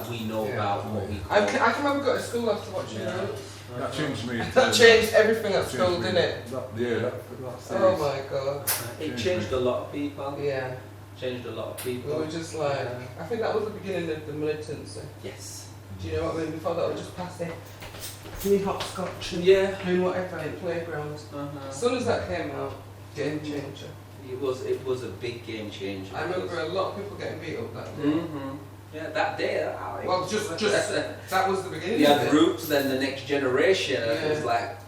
[SPEAKER 3] we know about what we call.
[SPEAKER 1] I can remember going to school after watching Roots.
[SPEAKER 4] That changed me.
[SPEAKER 1] That changed everything at school, didn't it?
[SPEAKER 4] Oh
[SPEAKER 1] my god.
[SPEAKER 3] It changed a lot of people.
[SPEAKER 1] Yeah.
[SPEAKER 3] Changed a lot of
[SPEAKER 1] We
[SPEAKER 3] people.
[SPEAKER 1] were just like, I think that was the beginning of the militancy.
[SPEAKER 3] Yes.
[SPEAKER 1] Do you know what I mean? Before that, we just passed it. Doing hopscotch and doing whatever in playgrounds. As soon as that came out, game changer.
[SPEAKER 3] It was a big game changer.
[SPEAKER 1] I remember a lot of people getting beat up that day.
[SPEAKER 3] Yeah, that day.
[SPEAKER 1] Well, just that was the beginning.
[SPEAKER 3] You had Roots, then the next generation. It was like,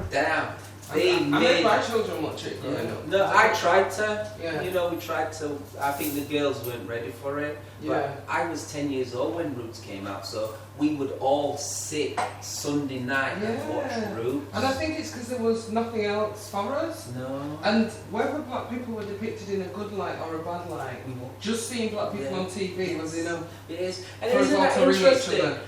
[SPEAKER 3] damn.
[SPEAKER 1] I made my children watch it growing up.
[SPEAKER 3] No, I tried to.
[SPEAKER 1] Yeah.
[SPEAKER 3] We tried to. I think the girls weren't ready for it. But I was 10 years old when Roots came out, so we would all sit Sunday night and watch Roots.
[SPEAKER 1] And I think it's because there was nothing else for us.
[SPEAKER 3] No.
[SPEAKER 1] And whether black people were depicted in a good light or a bad light, just seeing black people on TV was,
[SPEAKER 3] It is. And
[SPEAKER 1] for us
[SPEAKER 3] isn't
[SPEAKER 1] all
[SPEAKER 3] that
[SPEAKER 1] to reach each
[SPEAKER 3] interesting?
[SPEAKER 1] other.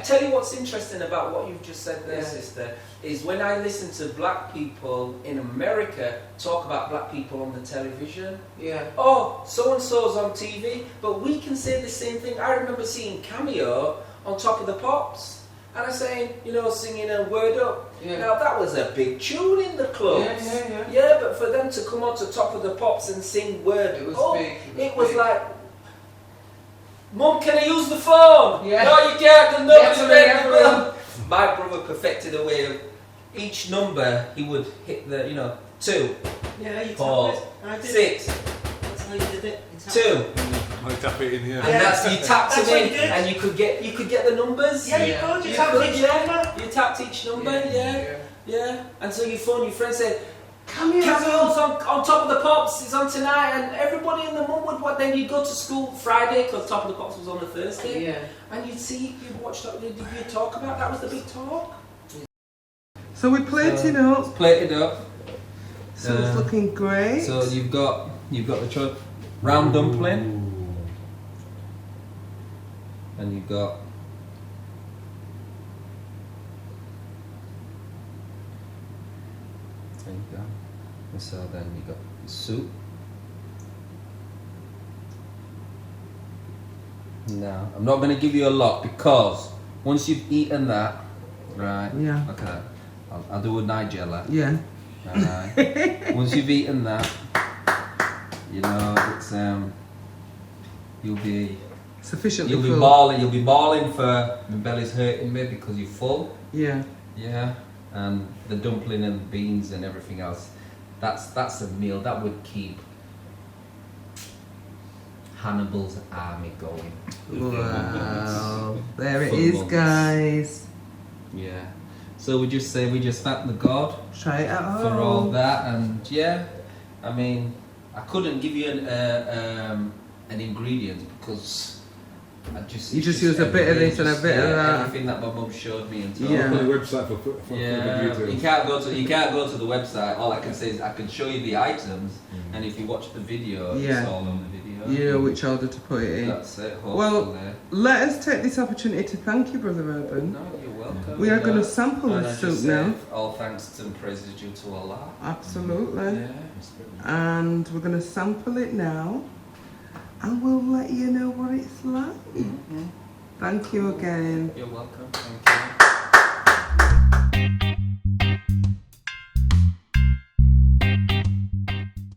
[SPEAKER 3] Tell you what's interesting about what you've just said there, sister, is when I listen to black people in America talk about black people on the television.
[SPEAKER 1] Yeah.
[SPEAKER 3] Oh, so-and-so's on TV, but we can say the same thing. I remember seeing Cameo on Top of the Pops, and I'm saying, singing a Word Up.
[SPEAKER 1] Yeah.
[SPEAKER 3] Now, that was a big tune in the clubs. Yeah, but for them to come on to Top of the Pops and sing Word Up, it was like, Mum, can I use the phone?
[SPEAKER 1] Yeah.
[SPEAKER 3] No, you can't. There's nobody's ready. My brother perfected a way of each number he would hit the,
[SPEAKER 2] 2,
[SPEAKER 3] Yeah, you
[SPEAKER 2] 4,
[SPEAKER 3] tap it. I did it.
[SPEAKER 2] 6,
[SPEAKER 3] That's how you did it. You tapped
[SPEAKER 2] 2.
[SPEAKER 3] it.
[SPEAKER 4] I tap it in here.
[SPEAKER 2] And that's you tapped
[SPEAKER 3] That's
[SPEAKER 2] them
[SPEAKER 3] what
[SPEAKER 2] in,
[SPEAKER 3] you did.
[SPEAKER 2] and you could get the numbers.
[SPEAKER 3] Yeah, you
[SPEAKER 1] Yeah.
[SPEAKER 3] could. You
[SPEAKER 2] You
[SPEAKER 3] tapped
[SPEAKER 2] could,
[SPEAKER 3] each
[SPEAKER 2] yeah.
[SPEAKER 3] number.
[SPEAKER 2] You tapped each number, yeah. And so you phone your friend, said,
[SPEAKER 1] Come
[SPEAKER 2] Cameo's on Top of the Pops, it's on tonight, and everybody in the mum would what then you'd go to school Friday because Top of the Pops was on a Thursday.
[SPEAKER 1] Yeah.
[SPEAKER 2] And you'd see, you'd watch that, you'd talk about that was the big talk.
[SPEAKER 1] So we plated up.
[SPEAKER 2] Plated up.
[SPEAKER 1] So it's looking great.
[SPEAKER 2] So you've got the round dumpling, and you've got there you go. And so then you got the soup. Now I'm not going to give you a lot because once you've eaten that, right?
[SPEAKER 1] Yeah.
[SPEAKER 2] Okay. I'll do a Nigella.
[SPEAKER 1] Yeah.
[SPEAKER 2] Alright. Once you've eaten that, you know it's you'll be
[SPEAKER 1] Sufficiently
[SPEAKER 2] you'll be
[SPEAKER 1] full.
[SPEAKER 2] bawling. You'll be bawling for my belly's hurting me because you're full.
[SPEAKER 1] Yeah.
[SPEAKER 2] Yeah. And the dumpling and beans and everything else. That's a meal that would keep Hannibal's army going.
[SPEAKER 1] Wow. There it
[SPEAKER 2] Full
[SPEAKER 1] is,
[SPEAKER 2] months.
[SPEAKER 1] guys.
[SPEAKER 2] Yeah. So we just thank the God
[SPEAKER 1] Try it at home.
[SPEAKER 2] for all that, and yeah, I mean, I couldn't give you an ingredient because
[SPEAKER 1] You just use a bit of this and a bit of that.
[SPEAKER 2] Everything that my mum showed me and told
[SPEAKER 1] Yeah.
[SPEAKER 2] me.
[SPEAKER 4] On the website for
[SPEAKER 2] Yeah,
[SPEAKER 4] the
[SPEAKER 2] you
[SPEAKER 4] details.
[SPEAKER 2] can't go to the website. All I can say is I can show you the items, and if you watch the video,
[SPEAKER 1] Yeah.
[SPEAKER 2] it's all on the video.
[SPEAKER 1] You know which order to put it in.
[SPEAKER 2] That's it. Hopefully.
[SPEAKER 1] Well, let us take this opportunity to thank you, Brother Urban.
[SPEAKER 2] No, you're welcome.
[SPEAKER 1] We are
[SPEAKER 2] Yeah.
[SPEAKER 1] going to sample
[SPEAKER 2] And
[SPEAKER 1] this
[SPEAKER 2] I just
[SPEAKER 1] soup now.
[SPEAKER 2] say, all thanks and praises due to Allah.
[SPEAKER 1] Absolutely.
[SPEAKER 2] Yeah.
[SPEAKER 1] And we're going to sample it now. And we'll let you know what it's like.
[SPEAKER 2] Mm-hmm.
[SPEAKER 1] Thank you again.
[SPEAKER 2] You're welcome. Thank you.